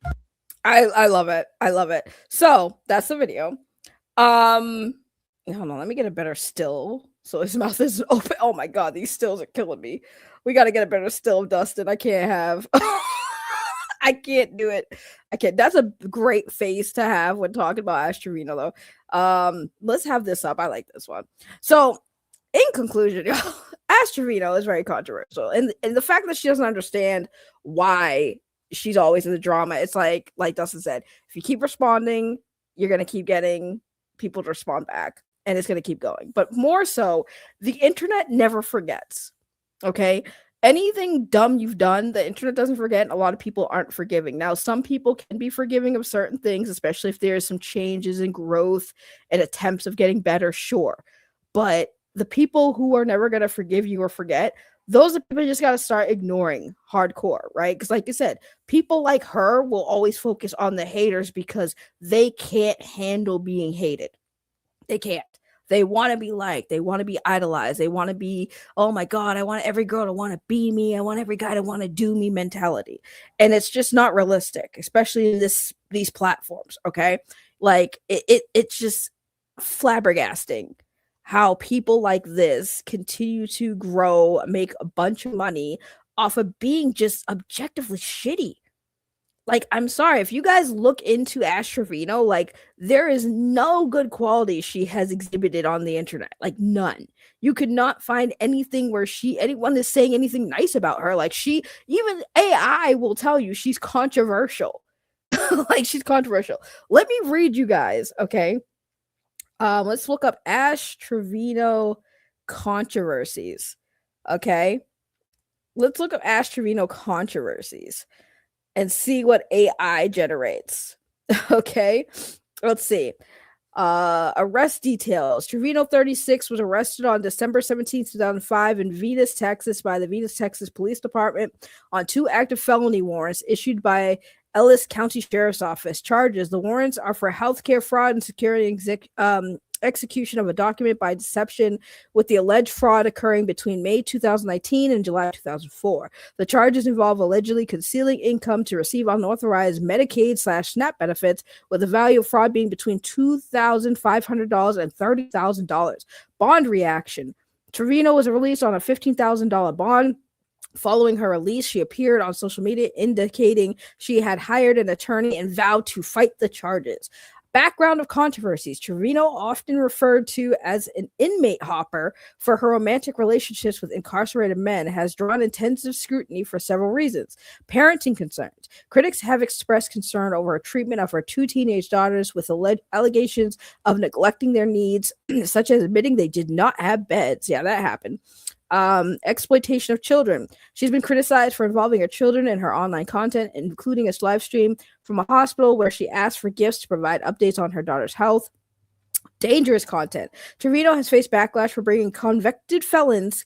I love it. I love it. So that's the video. Hold on, let me get a better still. So his mouth is open. Oh my god, these stills are killing me. We got to get a better still of Dustin. I can't have. I can't do it. I can't. That's a great face to have when talking about Ash Trevino, though. Let's have this up. I like this one. So, in conclusion, Ash Trevino is very controversial, and the fact that she doesn't understand why she's always in the drama. It's like Dustin said, if you keep responding, you're gonna keep getting people to respond back, and it's gonna keep going. But more so, the internet never forgets. Okay. Anything dumb you've done, the internet doesn't forget. A lot of people aren't forgiving. Now, some people can be forgiving of certain things, especially if there's some changes in growth and attempts of getting better, sure. But the people who are never going to forgive you or forget, those are people you just got to start ignoring hardcore, right? Because like I said, people like her will always focus on the haters because they can't handle being hated. They can't. They want to be liked. They want to be idolized. They want to be, oh my God, I want every girl to want to be me. I want every guy to want to do me mentality. And it's just not realistic, especially in these platforms, okay? Like, it's just flabbergasting how people like this continue to grow, make a bunch of money off of being just objectively shitty. Like, I'm sorry, if you guys look into Ash Trevino, like, there is no good quality she has exhibited on the internet. Like, none. You could not find anything where anyone is saying anything nice about her. Like, even AI will tell you she's controversial. Like, she's controversial. Let me read you guys, okay? Let's look up Ash Trevino controversies, okay? Let's look up Ash Trevino controversies and see what AI generates. Okay, let's see. Arrest details. Trevino, 36, was arrested on December 17, 2005 in Venus, Texas by the Venus, Texas Police Department on 2 active felony warrants issued by Ellis County Sheriff's Office. Charges. The warrants are for healthcare fraud and security execution of a document by deception, with the alleged fraud occurring between May 2019 and July 2004. The charges involve allegedly concealing income to receive unauthorized Medicaid/SNAP benefits, with the value of fraud being between $2,500 and $30,000. Bond reaction. Trevino was released on a $15,000 bond. Following her release, she appeared on social media indicating she had hired an attorney and vowed to fight the charges. Background of controversies. Trevino, often referred to as an inmate hopper for her romantic relationships with incarcerated men, has drawn intensive scrutiny for several reasons. Parenting concerns. Critics have expressed concern over her treatment of her two teenage daughters with allegations of neglecting their needs, such as admitting they did not have beds. Yeah, that happened. Exploitation of children. She's been criticized for involving her children in her online content, including a live stream from a hospital where she asked for gifts to provide updates on her daughter's health. Dangerous content. Trevino has faced backlash for bringing convicted felons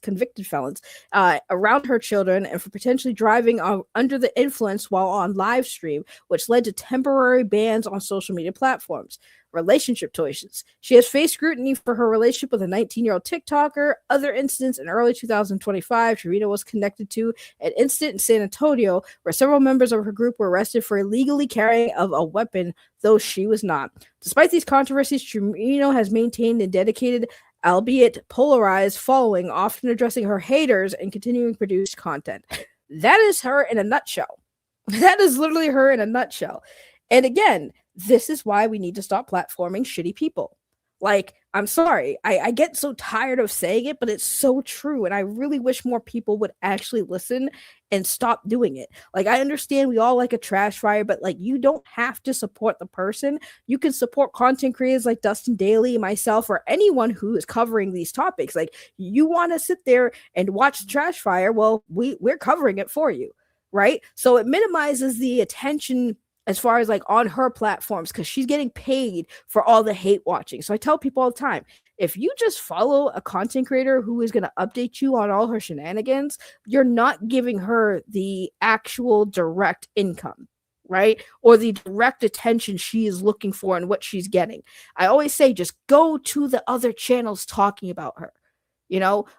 around her children and for potentially driving under the influence while on live stream, which led to temporary bans on social media platforms. Relationship choices. She has faced scrutiny for her relationship with a 19-year-old TikToker. Other incidents. In early 2025, Trevino was connected to an incident in San Antonio where several members of her group were arrested for illegally carrying of a weapon, though she was not. Despite these controversies, Trevino has maintained a dedicated, albeit polarized, following, often addressing her haters and continuing to produce content. That is her in a nutshell. That is literally her in a nutshell. And again, this is why we need to stop platforming shitty people. Like, I'm sorry, I get so tired of saying it, but it's so true. And I really wish more people would actually listen and stop doing it. Like, I understand we all like a trash fire, but like, you don't have to support the person. You can support content creators like Dustin, Dailey, myself, or anyone who is covering these topics. Like, you want to sit there and watch the trash fire? Well, we're covering it for you, right? So it minimizes the attention as far as like on her platforms, because she's getting paid for all the hate watching. So I tell people all the time, if you just follow a content creator who is going to update you on all her shenanigans, you're not giving her the actual direct income, right? Or the direct attention she is looking for and what she's getting. I always say, just go to the other channels talking about her,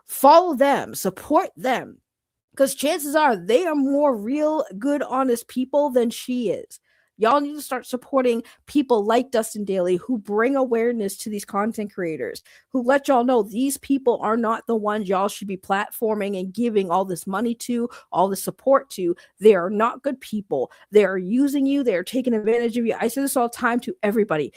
follow them, support them, because chances are they are more real, good, honest people than she is. Y'all need to start supporting people like Dustin Dailey who bring awareness to these content creators, who let y'all know these people are not the ones y'all should be platforming and giving all this money to, all the support to. They are not good people. They are using you. They are taking advantage of you. I say this all the time to everybody.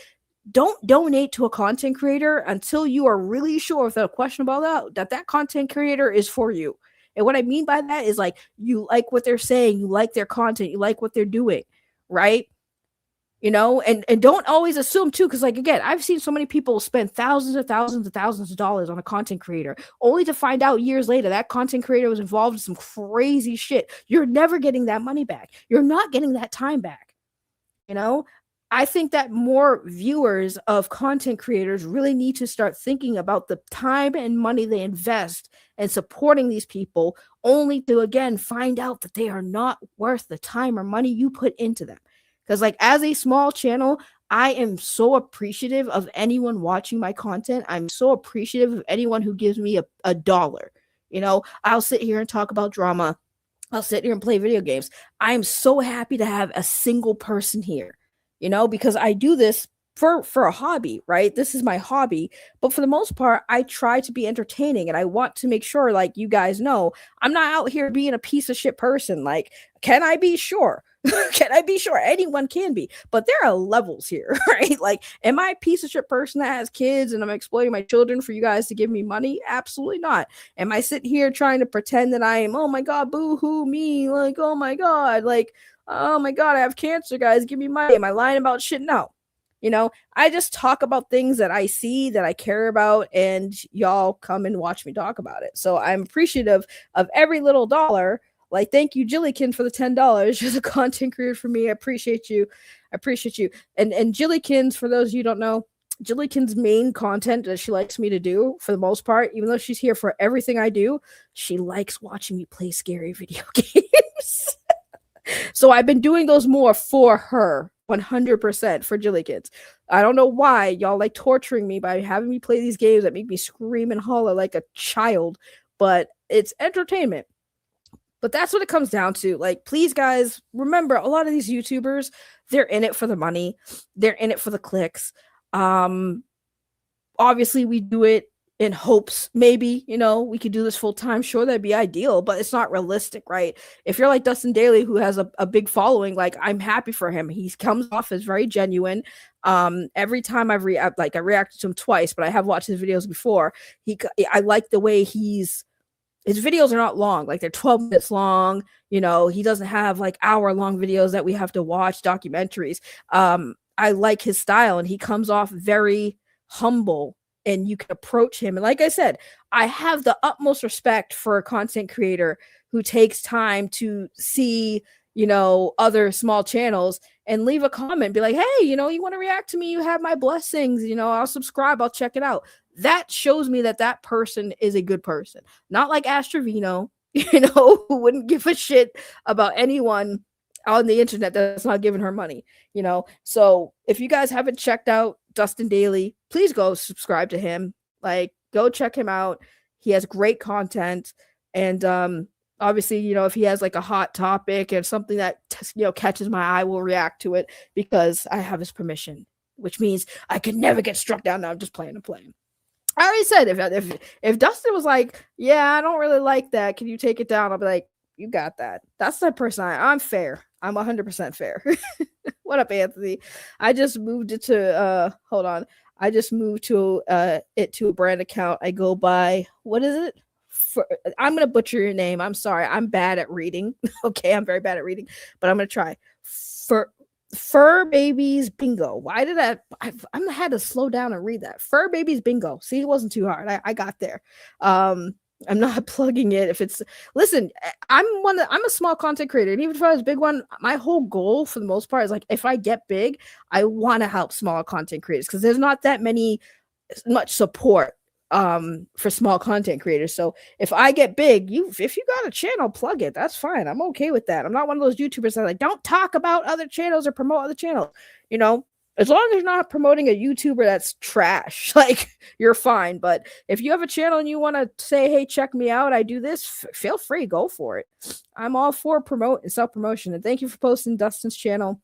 Don't donate to a content creator until you are really sure, without a question about that content creator is for you. And what I mean by that is, like, you like what they're saying, you like their content, you like what they're doing, right? And don't always assume too, because like, again, I've seen so many people spend thousands of dollars on a content creator only to find out years later that content creator was involved in some crazy shit. You're never getting that money back. You're not getting that time back. I think that more viewers of content creators really need to start thinking about the time and money they invest in supporting these people, only to, again, find out that they are not worth the time or money you put into them. Because, like, as a small channel, I am so appreciative of anyone watching my content. I'm so appreciative of anyone who gives me a dollar. I'll sit here and talk about drama. I'll sit here and play video games. I am so happy to have a single person here, because I do this for a hobby, right? This is my hobby. But for the most part, I try to be entertaining, and I want to make sure, like, you guys know, I'm not out here being a piece of shit person. Like, can I be sure? Can I be sure? Anyone can be, but there are levels here, right? Like, am I a piece of shit person that has kids and I'm exploiting my children for you guys to give me money? Absolutely not. Am I sitting here trying to pretend that I am, oh my God, boo-hoo me, like, oh my God, like, oh my God, I have cancer, guys, give me money. Am I lying about shit? No. I just talk about things that I see, that I care about, and y'all come and watch me talk about it. So I'm appreciative of every little dollar. Like, thank you, Jillikin, for the $10. You're the content creator for me. I appreciate you. And Jillykins, for those of you who don't know, Jillikin's main content that she likes me to do, for the most part, even though she's here for everything I do, she likes watching me play scary video games. So I've been doing those more for her, 100% for Jillykins. I don't know why y'all like torturing me by having me play these games that make me scream and holler like a child, but it's entertainment. But that's what it comes down to. Like, please, guys, remember, a lot of these YouTubers, they're in it for the money. They're in it for the clicks. Obviously, we do it in hopes maybe, we could do this full time. Sure, that'd be ideal, but it's not realistic, right? If you're like Dustin Dailey, who has a big following, like, I'm happy for him. He comes off as very genuine. Every time I reacted to him twice, but I have watched his videos before. I like the way his videos are not long, like they're 12 minutes long. He doesn't have like hour-long videos that we have to watch, documentaries. I like his style, and he comes off very humble, and you can approach him. And like I said, I have the utmost respect for a content creator who takes time to see, other small channels and leave a comment, be like, hey, you want to react to me? You have my blessings. I'll subscribe. I'll check it out. That shows me that person is a good person. Not like Trevino, who wouldn't give a shit about anyone on the internet that's not giving her money, So if you guys haven't checked out Dustin Dailey, please go subscribe to him. Like, go check him out. He has great content. And obviously, if he has like a hot topic and something that catches my eye, we'll react to it because I have his permission, which means I can never get struck down. Now I'm just playing. I already said if Dustin was like, yeah, I don't really like that, can you take it down? I'll be like, you got that. That's the person I'm fair. I'm 100% fair. What up, Anthony? I just moved it to hold on. I just moved to it to a brand account. I go by, what is it? I'm gonna butcher your name. I'm sorry. I'm bad at reading. Okay, I'm very bad at reading, but I'm gonna try. Fur Babies Bingo. Why did I had to slow down and read that. Fur Babies Bingo. See, it wasn't too hard. I got there. I'm not plugging it. If it's, listen, I'm a small content creator, and even if I was a big one, my whole goal for the most part is like, if I get big, I want to help smaller content creators because there's not that much support for small content creators. So if I get big, if you got a channel, plug it. That's fine. I'm okay with that. I'm not one of those YouTubers that like don't talk about other channels or promote other channels. As long as you're not promoting a YouTuber that's trash, like, you're fine. But if you have a channel and you want to say, hey, check me out, I do this, feel free, go for it. I'm all for promote and self-promotion. And thank you for posting Dustin's channel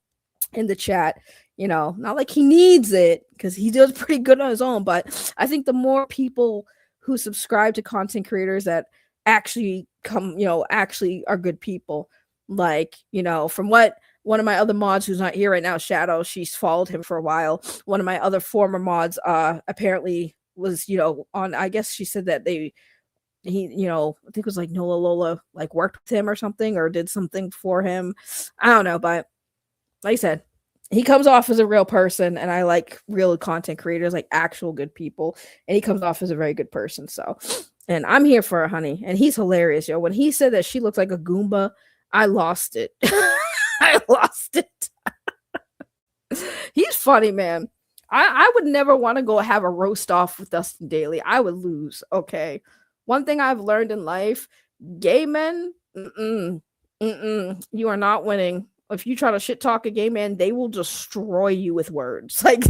in the chat. Not like he needs it because he does pretty good on his own. But I think the more people who subscribe to content creators that actually actually are good people, like, from what one of my other mods who's not here right now, Shadow, she's followed him for a while. One of my other former mods apparently was, on, I guess she said that I think it was like Nola Lola like worked with him or something or did something for him. I don't know, but like I said, he comes off as a real person, and I like real content creators, like actual good people, and he comes off as a very good person. So, and I'm here for it, honey. And he's hilarious, yo. When he said that she looked like a Goomba, I lost it. I lost it. He's funny, man. I would never want to go have a roast off with Dustin Dailey. I would lose. Okay. One thing I've learned in life, gay men, you are not winning. If you try to shit talk a gay man, they will destroy you with words. Like,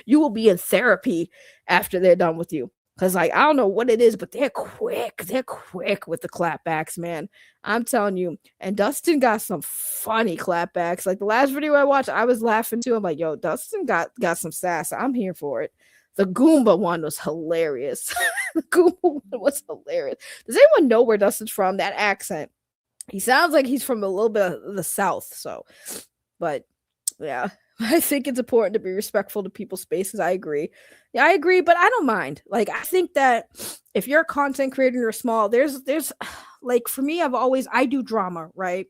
you will be in therapy after they're done with you. Because, like, I don't know what it is, but they're quick. They're quick with the clapbacks, man. I'm telling you. And Dustin got some funny clapbacks. Like, the last video I watched, I was laughing too. I'm like, yo, Dustin got some sass. I'm here for it. The Goomba one was hilarious. The Goomba one was hilarious. Does anyone know where Dustin's from? That accent. He sounds like he's from a little bit of the South. So, but yeah. I think it's important to be respectful to people's spaces. I agree. Yeah, I agree, but I don't mind. Like, I think that if you're a content creator and you're small, there's like, for me, I do drama, right?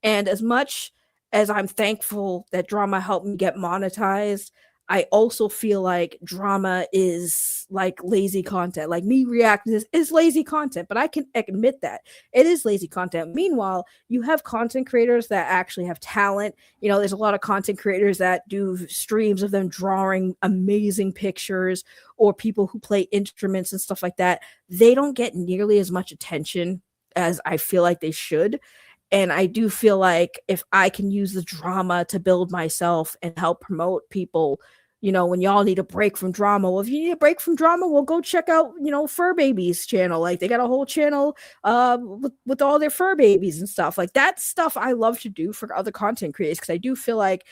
And as much as I'm thankful that drama helped me get monetized, I also feel like drama is like lazy content. Like, me reacting is lazy content, but I can admit that it is lazy content. Meanwhile, you have content creators that actually have talent. There's a lot of content creators that do streams of them drawing amazing pictures, or people who play instruments and stuff like that. They don't get nearly as much attention as I feel like they should. And I do feel like if I can use the drama to build myself and help promote people, when y'all need a break from drama, well, if you need a break from drama, well, go check out, Fur Babies channel. Like, they got a whole channel with all their fur babies and stuff. Like, that stuff I love to do for other content creators, because I do feel like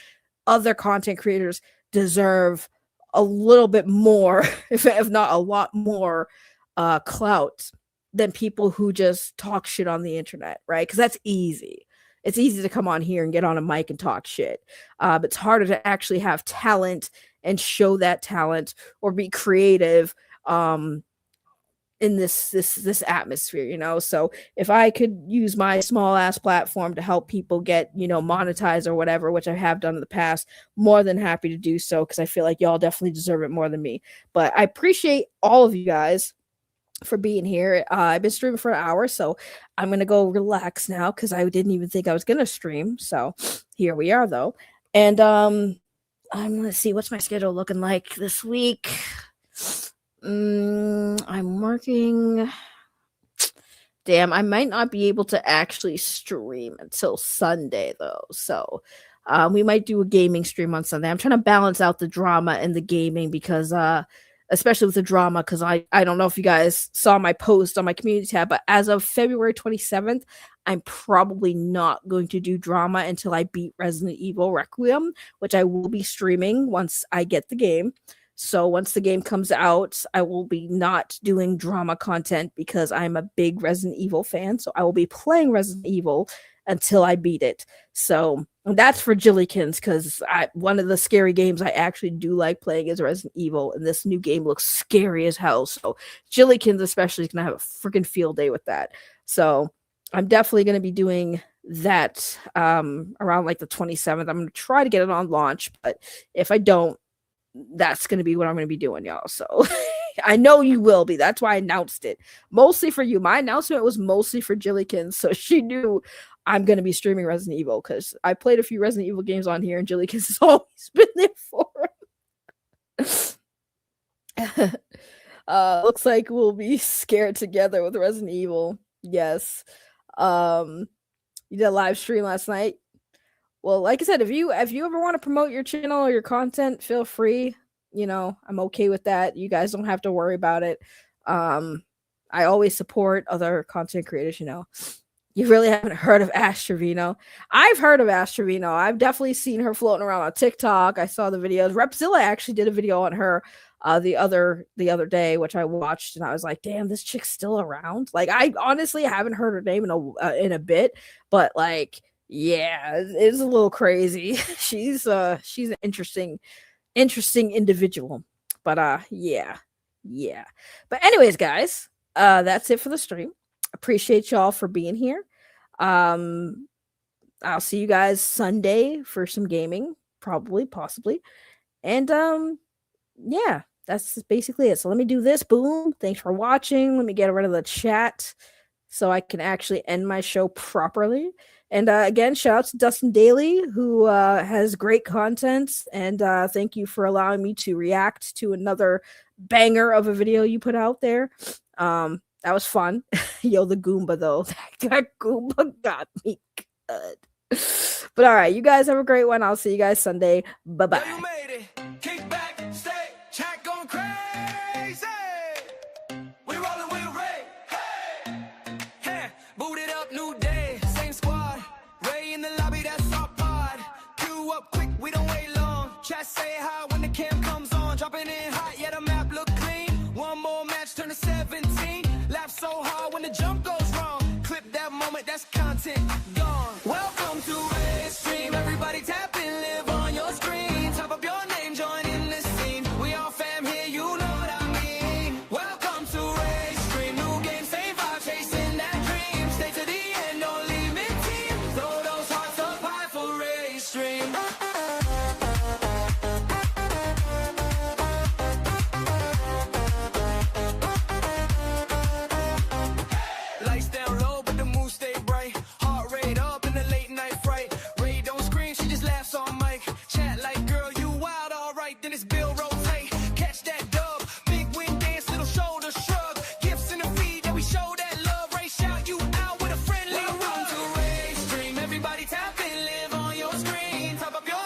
other content creators deserve a little bit more, if not a lot more, clout than people who just talk shit on the internet, right? Because that's easy. It's easy to come on here and get on a mic and talk shit. But it's harder to actually have talent and show that talent or be creative in this atmosphere, you know. So if I could use my small ass platform to help people get, you know, monetized or whatever, which I have done in the past, more than happy to do so, because I feel like y'all definitely deserve it more than me. But I appreciate all of you guys for being here. I've been streaming for an hour, so I'm gonna go relax now because I didn't even think I was gonna stream. So here we are though. And I'm gonna see what's my schedule looking like this week. I'm working. Damn, I might not be able to actually stream until Sunday though. So we might do a gaming stream on Sunday. I'm trying to balance out the drama and the gaming because especially with the drama, because I don't know if you guys saw my post on my community tab, but as of February 27th, I'm probably not going to do drama until I beat Resident Evil Requiem, which I will be streaming once I get the game. So once the game comes out, I will be not doing drama content because I'm a big Resident Evil fan. So I will be playing Resident Evil until I beat it. So that's for Jillykins, because one of the scary games I actually do like playing is Resident Evil, and this new game looks scary as hell. So Jillykins especially is going to have a freaking field day with that. So I'm definitely going to be doing that around like the 27th. I'm going to try to get it on launch, but if I don't, that's going to be what I'm going to be doing, y'all. So I know you will be. That's why I announced it. Mostly for you. My announcement was mostly for Jillykins, so she knew I'm going to be streaming Resident Evil, because I played a few Resident Evil games on here, and Jillykins has always been there for him. Looks like we'll be scared together with Resident Evil. Yes. You did a live stream last night. Well, like I said, if you ever want to promote your channel or your content, feel free. You know, I'm okay with that. You guys don't have to worry about it. I always support other content creators, you know. You really haven't heard of Ash Trevino. I've heard of Ash Trevino. I've definitely seen her floating around on TikTok. I saw the videos. Repzilla actually did a video on her the other day, which I watched, and I was like, damn, this chick's still around. Like, I honestly haven't heard her name in a bit, but like, yeah, it's a little crazy. She's an interesting individual. But yeah. But anyways, guys, that's it for the stream. Appreciate y'all for being here. I'll see you guys Sunday for some gaming, possibly. And yeah, that's basically it. So let me do this. Boom. Thanks for watching. Let me get rid of the chat so I can actually end my show properly. And again, shout out to Dustin Dailey, who has great content. And thank you for allowing me to react to another banger of a video you put out there. That was fun. Yo, the Goomba, though. That Goomba got me good. But all right, you guys have a great one. I'll see you guys Sunday. Bye-bye. You made it. Kick back, stay, chat going crazy. We rolling with Ray. Hey, boot it up, new day, same squad. Ray in the lobby, that's our pod. Queue up quick, we don't wait long. Chat say hi when the cam comes on. Dropping in hot, yeah, the map look clean. One more match, turn to 17. Laugh so hard when the jump goes wrong. Clip that moment, that's content gone. Welcome to Ray Stream. Everybody tap in, live on your screen. Top up your name, join in the scene. We all fam here, you know what I mean. Welcome to Ray Stream. New game, same vibe, chasing that dream. Stay to the end, don't leave me team. Throw those hearts up high for Ray Stream. Lights down low, but the mood stay bright. Heart rate up in the late night fright. Ray don't scream, she just laughs on mic. Chat like, girl, you wild, alright. Then it's Bill rotate. Catch that dub. Big wing dance, little shoulder shrug. Gifts in the feed, that we show that love. Ray shout you out with a friendly run to Ray Stream. Everybody tap in, live on your screen. Top up your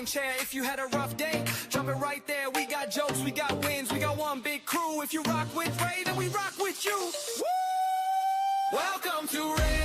chair. If you had a rough day, jump it right there. We got jokes, we got wins, we got one big crew. If you rock with Ray, then we rock with you. Woo! Welcome to Ray.